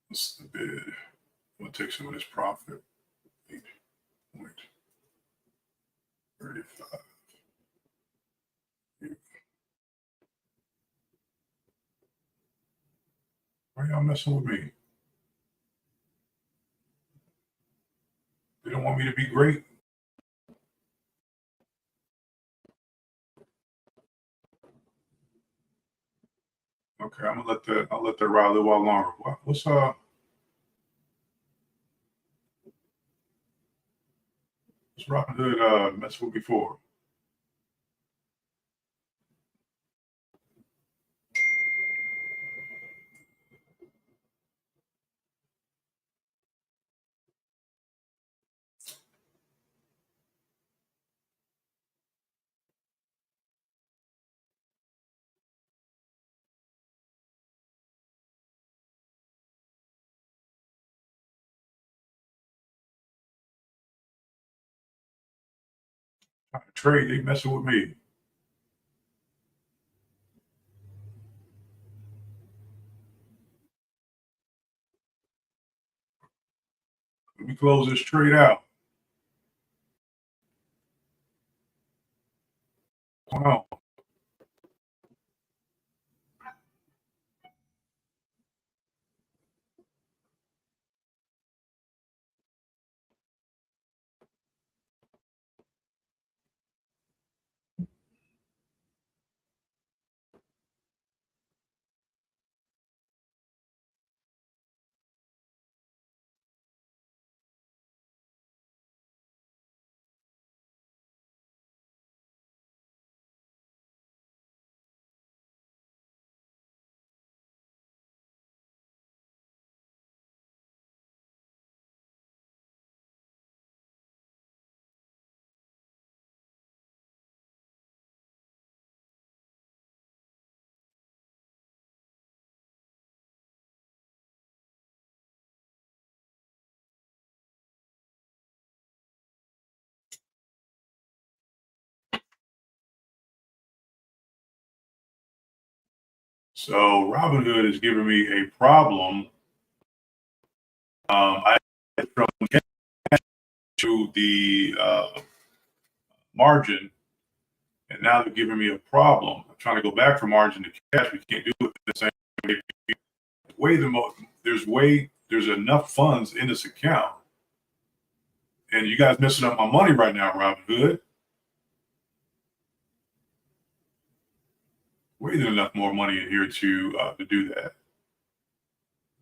what's the bid? I'm going to take some of this profit. 8.35. Why y'all messing with me? They don't want me to be great. Okay, I'm gonna let that. I'll let that ride a little while longer. What's Robinhood mess with me for? Trying to trade, they messing with me. Let me close this trade out. Wow. So Robinhood is giving me a problem. I from cash to the margin, and now they're giving me a problem. I'm trying to go back from margin to cash. We can't do it the same way. There's enough funds in this account, and you guys messing up my money right now, Robinhood. Way there's enough more money in here to do that.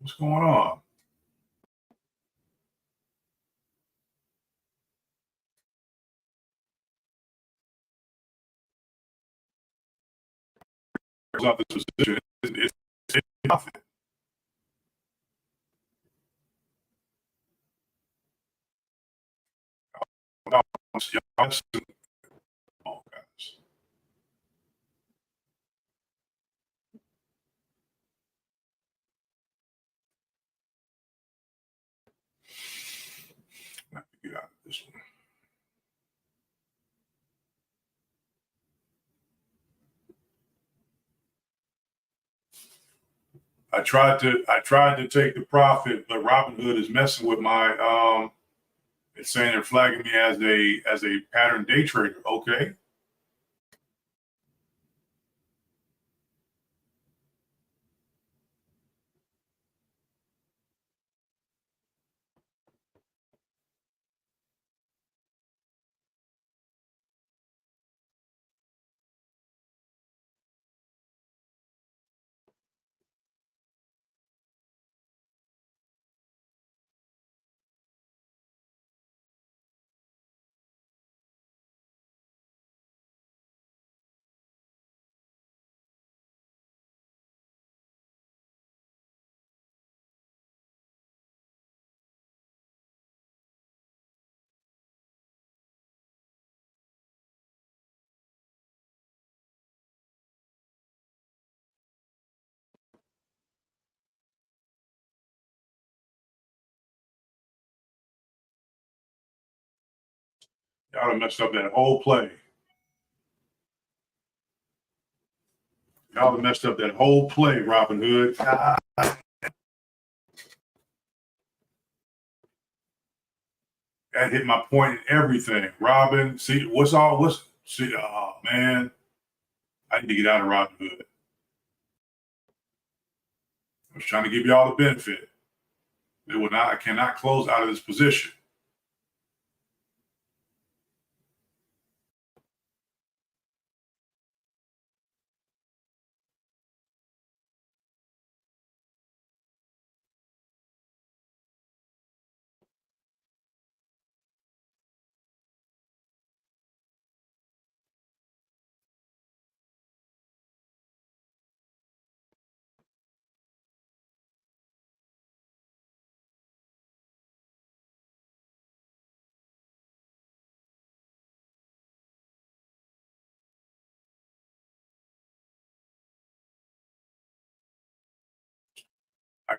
What's going on? Off this position, it's profit. Oh, guys. I have to get out of this one. I tried to take the profit, but Robinhood is messing with my it's saying they're flagging me as a pattern day trader. Okay. Y'all done messed up that whole play. Y'all done messed up that whole play, Robinhood. That hit my point and everything. Robin, see oh man. I need to get out of Robinhood. I was trying to give y'all the benefit. I cannot close out of this position.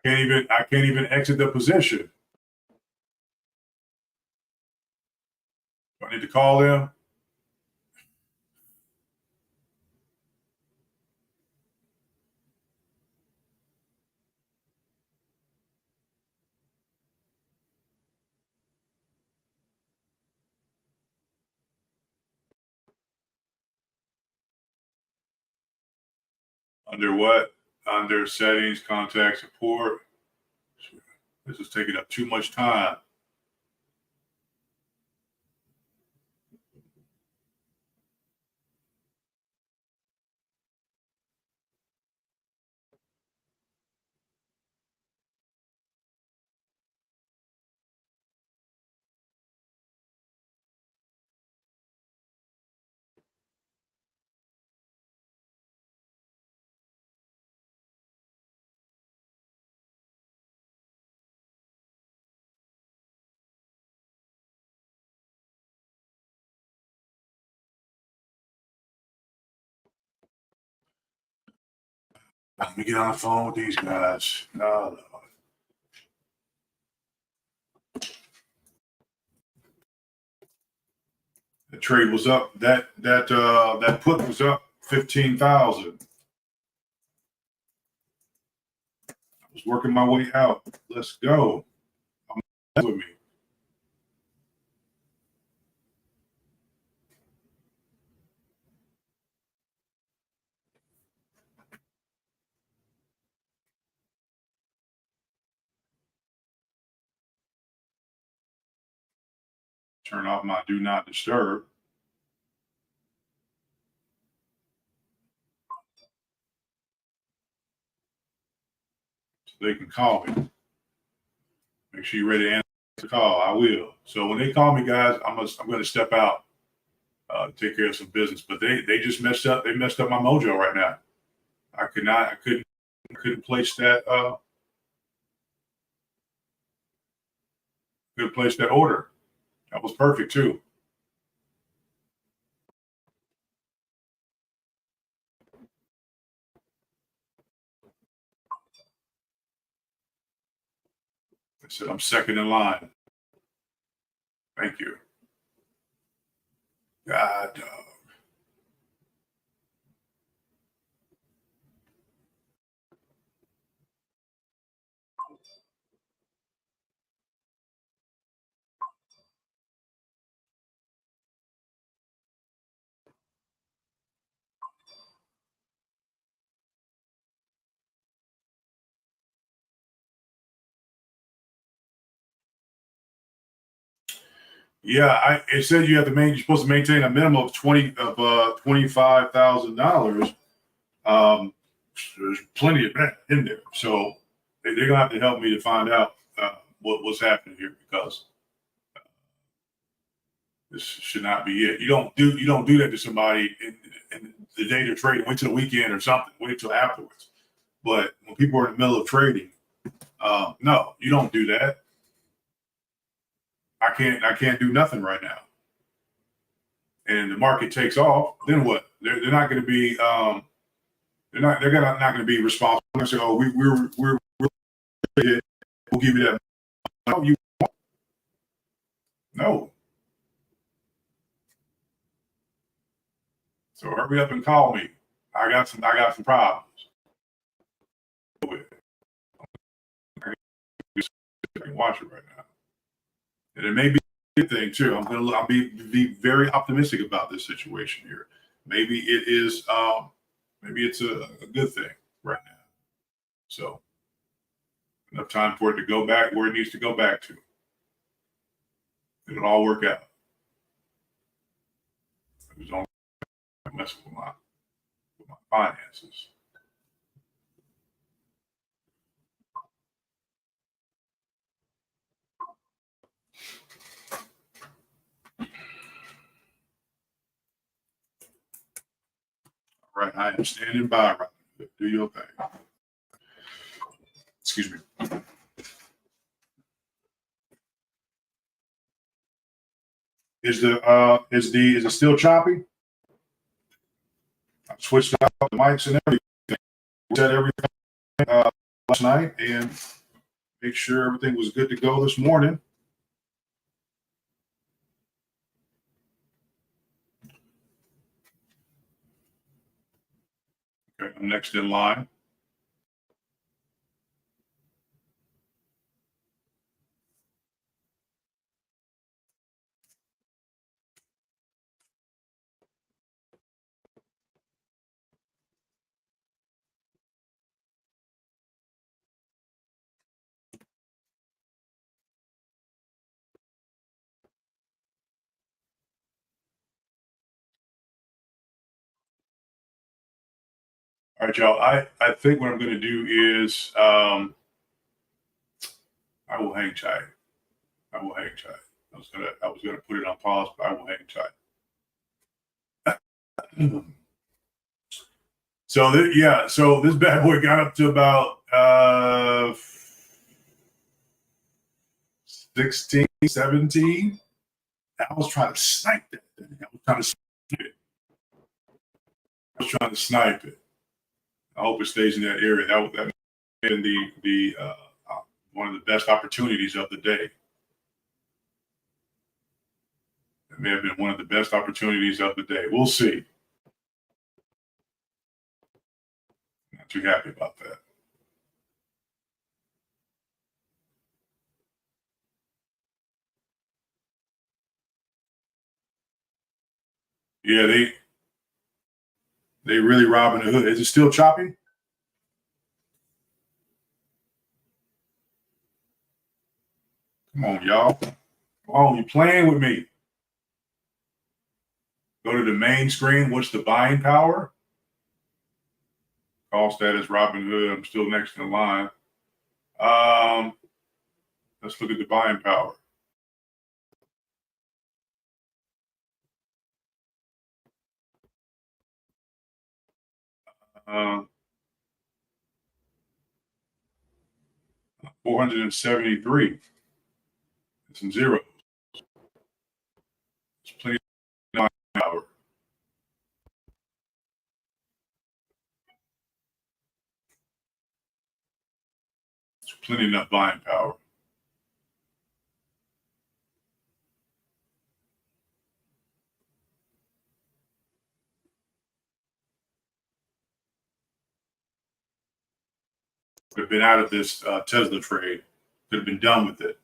I can't even exit the position. Do I need to call them? Under what? Under settings, contact support. This is taking up too much time. Let me get on the phone with these guys. No. The trade was up. That put was up 15,000. I was working my way out. Let's go. I'm with me. Turn off my do not disturb so they can call me. Make sure you're ready to answer the call. I will. So when they call me, guys, I'm going to step out, take care of some business. But they just messed up. They messed up my mojo right now. I couldn't place that. Couldn't place that order. That was perfect too. I said I'm second in line. Thank you. God. Yeah, it said you're supposed to maintain a minimum of $25,000. There's plenty of that in there, so they're gonna have to help me to find out what's happening here, because this should not be it. You don't do that to somebody in the day they're trading. Wait till the weekend or something. Wait till afterwards. But when people are in the middle of trading, no, you don't do that. I can't do nothing right now. And the market takes off, then what? They're not going to be not going to be responsible. They're say, oh, we're we'll give you that. No, you won't. No. So hurry up and call me. I got some problems. I can watch it right now, and it may be a good thing too. I'll be very optimistic about this situation here. Maybe it is. Maybe it's a good thing right now. So enough time for it to go back where it needs to go back to. It'll all work out. I just don't mess with my finances. All right, I am standing by. Right, do your thing. Excuse me. Is it still choppy? I switched out the mics and everything. Set everything last night and make sure everything was good to go this morning. Okay, I'm next in line. All right, y'all. I think what I'm going to do is I will hang tight. I will hang tight. I was gonna put it on pause, but I will hang tight. So this bad boy got up to about 16, 17. I was trying to snipe that thing. I was trying to snipe it. I hope it stays in that area. That may have been the one of the best opportunities of the day. It may have been one of the best opportunities of the day. We'll see. Not too happy about that. Yeah, they really Robinhood. Is it still choppy? Come on, y'all. Come on, you playing with me. Go to the main screen. What's the buying power? Call status Robinhood. I'm still next in line. Let's look at the buying power. Uh, 473. Some zeros. It's plenty of buying power. It's plenty enough buying power. Could have been out of this Tesla trade. Could have been done with it.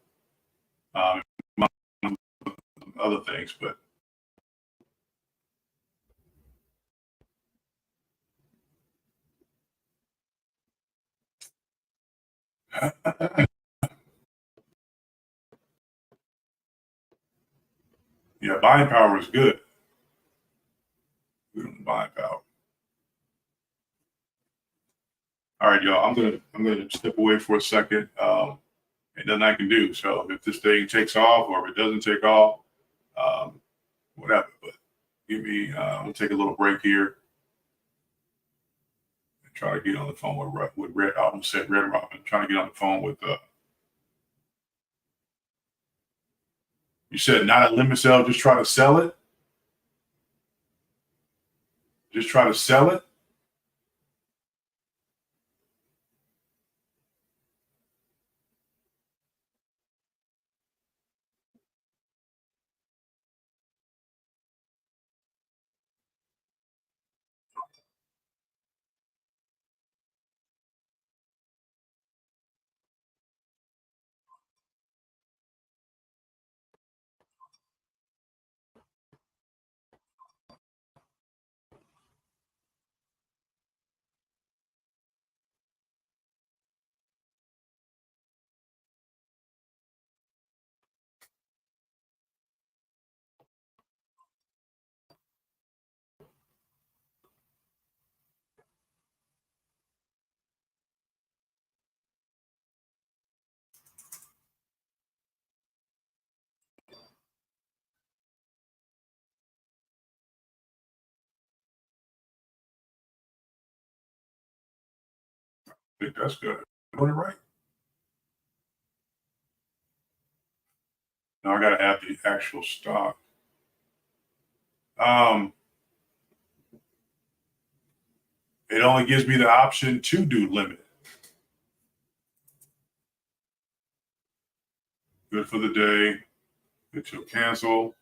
Other things, but Yeah, buying power is good. Good on the buying power. All right, y'all. I'm gonna step away for a second. Ain't nothing I can do. So if this thing takes off or if it doesn't take off, um, whatever. But give me. We'll take a little break here and try to get on the phone with Red. I almost said Red Robin. Trying to get on the phone with. You said not a limit sell. Just try to sell it. Just try to sell it. I think that's good. Doing it right. Now I got to add the actual stock. Um, it only gives me the option to do limit. Good for the day. It will cancel.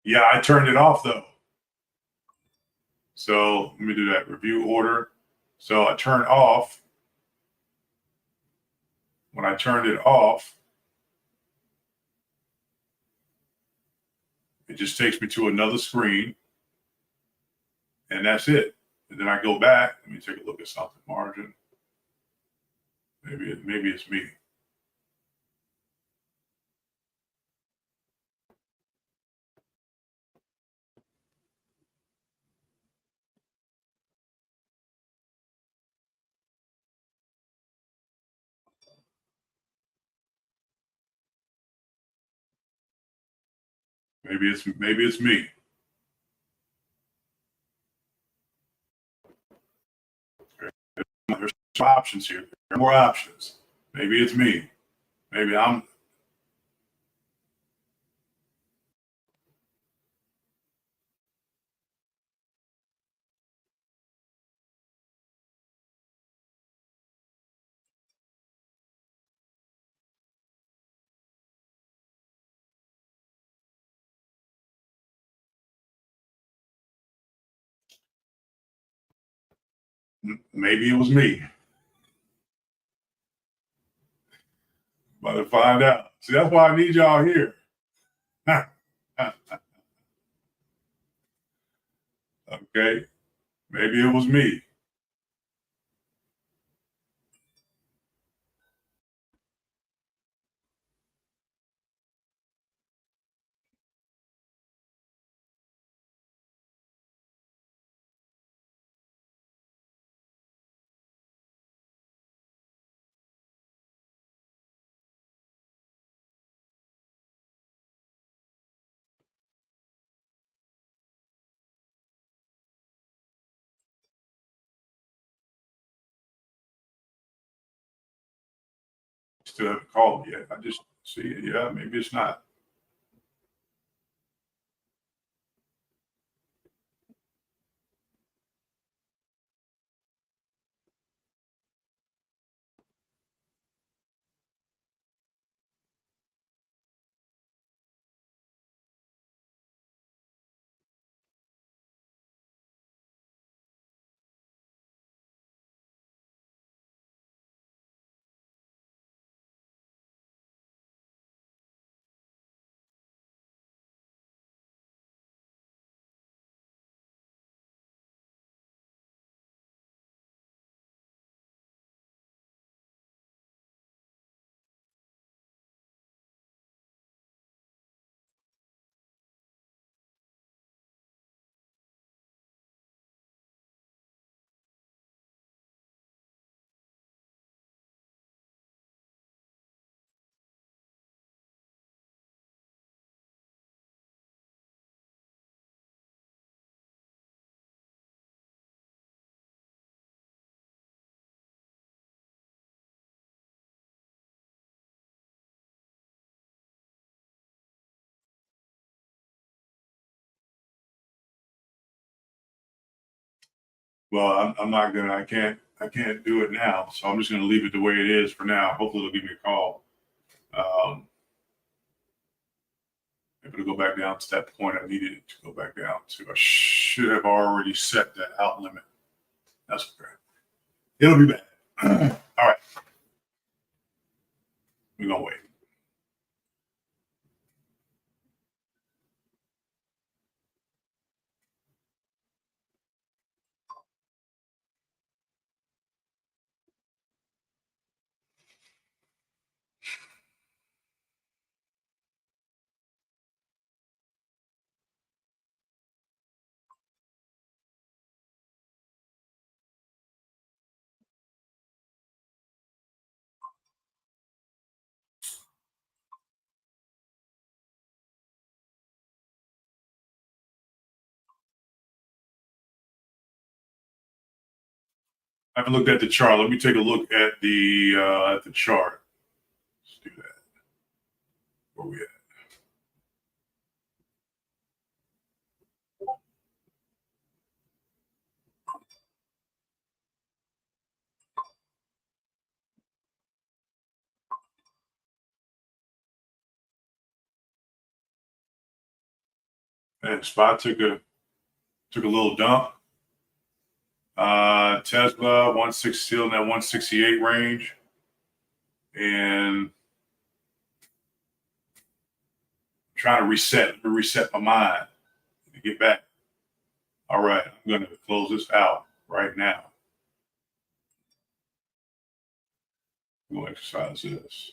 Yeah, I turned it off though. So let me do that review order. So I turned off. When I turned it off, it just takes me to another screen, and that's it. And then I go back. Let me take a look at something. Margin. Maybe it's me. Maybe it's me. There's options here. There are more options. Maybe it's me. Maybe I'm. Maybe it was me. About to find out. See, that's why I need y'all here. Okay. Maybe it was me. Still haven't called me yet. I just see it. Yeah, maybe it's not. Well, I'm not gonna. I can't do it now. So I'm just gonna leave it the way it is for now. Hopefully they'll give me a call. If it'll go back down to that point I needed it to go back down to. I should have already set that out limit. That's okay. It'll be back. All right. We're gonna wait. I haven't looked at the chart. Let me take a look at the chart. Let's do that. Where we at? And spot took a little dump. Tesla 160 still in that 168 range, and trying to reset. Let me reset my mind to get back. All right, I'm going to close this out right now. We'll exercise this.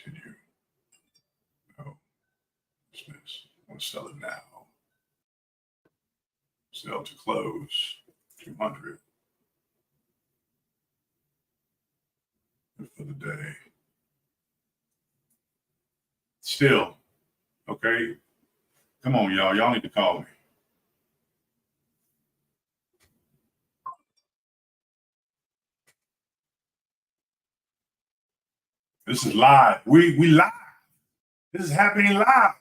Continue. No. Dismiss. I'm going to sell it now. Sell to close. 200 for the day. Still, okay. Come on, y'all. Y'all need to call me. This is live. We live. This is happening live.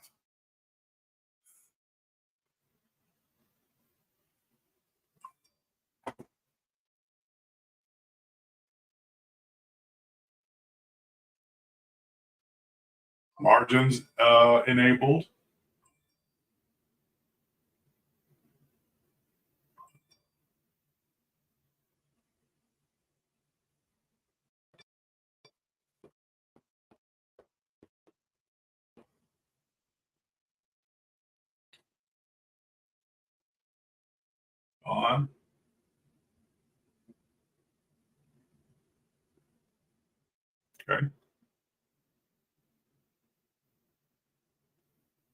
Margins enabled. On. Okay.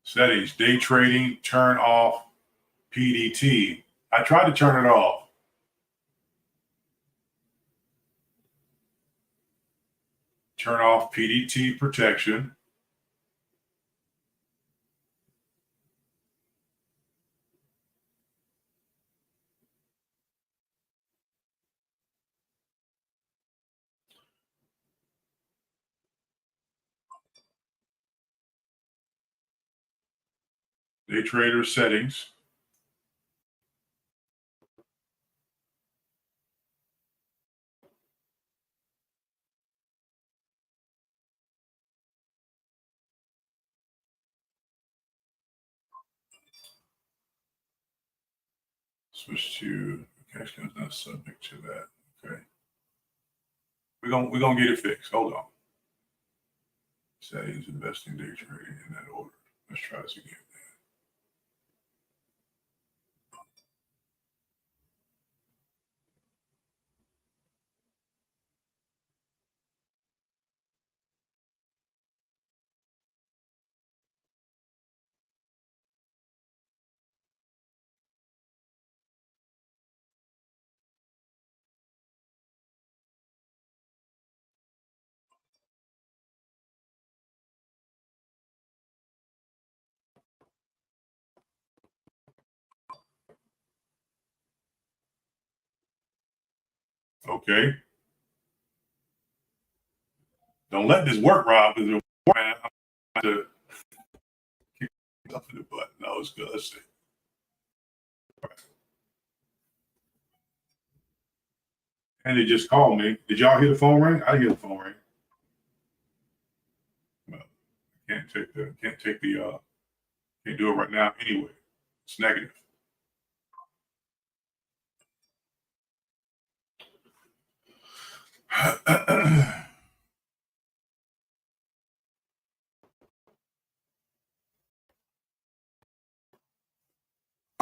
Settings, day trading, turn off PDT. I tried to turn it off. Turn off PDT protection. Day trader settings. Switch to cash comes not subject to that. Okay. We're gonna get it fixed. Hold on. Settings, investing, day trading in that order. Let's try this again. Okay. Don't let this work, Rob, because it'll work, man. I'm going to kick up in the butt. No, it's good. Let's see. and they just called me. Did y'all hear the phone ring? I didn't hear the phone ring. Well, can't do it right now anyway. It's negative.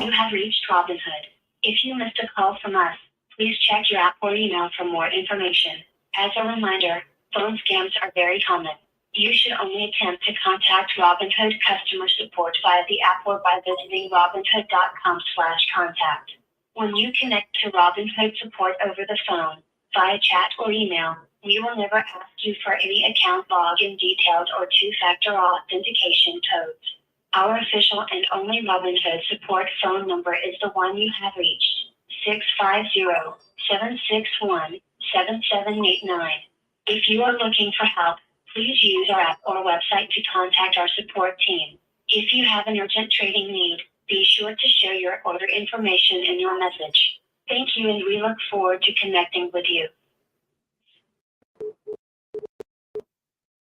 You have reached Robinhood. If you missed a call from us, please check your app or email for more information. As a reminder, phone scams are very common. You should only attempt to contact Robinhood customer support via the app or by visiting robinhood.com/contact. When you connect to Robinhood support over the phone, via chat or email, we will never ask you for any account login details or two-factor authentication codes. Our official and only Robinhood support phone number is the one you have reached, 650-761-7789. If you are looking for help, please use our app or website to contact our support team. If you have an urgent trading need, be sure to share your order information in your message. Thank you, and we look forward to connecting with you.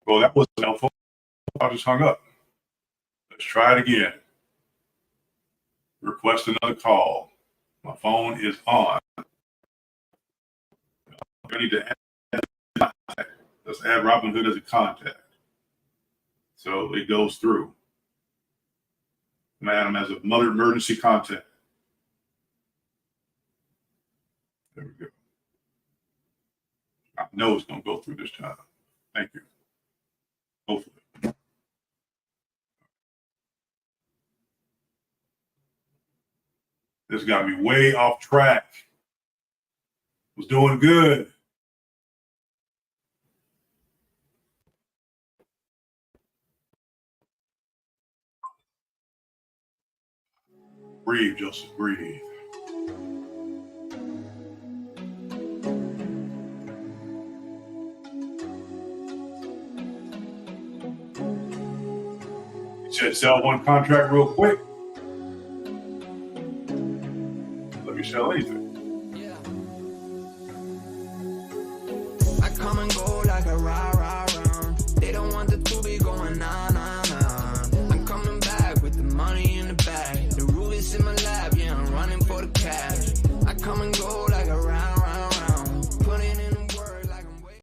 Well, that wasn't helpful. I just hung up. Let's try it again. Request another call. My phone is on. I need to add contact. Let's add Robinhood as a contact. So it goes through. Madam as a mother emergency contact. There we go. I know it's going to go through this time. Thank you. Hopefully. This got me way off track. Was doing good. Breathe, Joseph, breathe. You said sell one contract real quick. Let me sell anything. Yeah. I come and go like a rah. They don't want the two be going nah. I'm coming back with the money in the bag. The rubies in my lap, yeah, I'm running for the cash. I come and go like a round. Putting in the work like I'm waiting.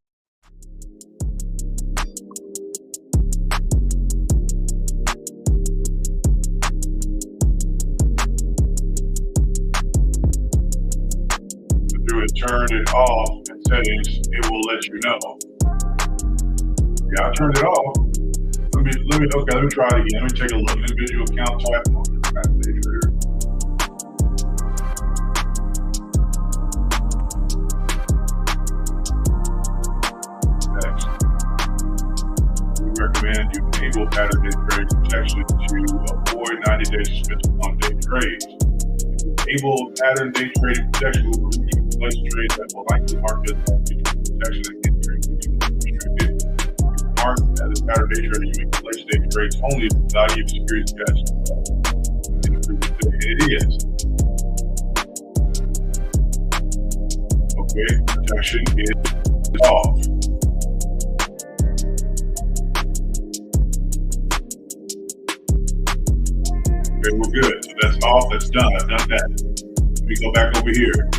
Turn it off in settings, it will let you know. Yeah, I turned it off. Let me try it again. Let me take a look. Individual account type on day trader. Next. We recommend you enable pattern day trade protection to avoid 90-day suspension on day trades. Enable pattern day trading protection will place trades that will likely market protection against trade restricted. Mark as a pattern day trader, you can place day trades only if the value of securities cash it is. Okay, protection is off. Okay, we're good. So that's off, that's done. I've done that. Let me go back over here.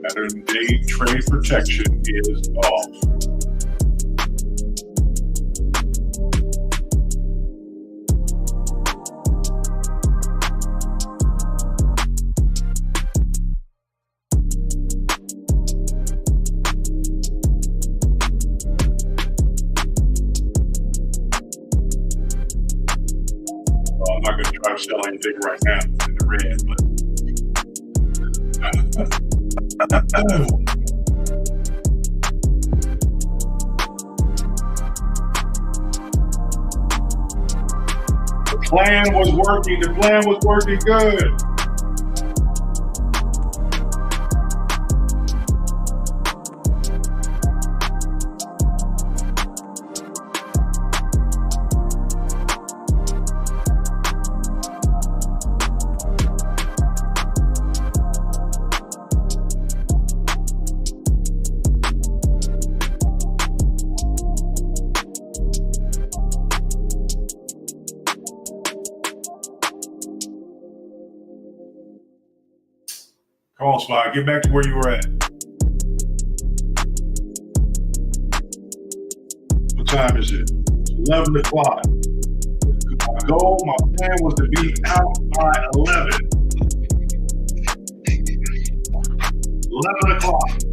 Pattern day trade protection is off. Well, I'm not going to try to sell anything right now in the red, but the plan was working. The plan was working good. Come on, Spy. Get back to where you were at. What time is it? It's 11 o'clock. My goal, my plan was to be out by 11. 11 o'clock.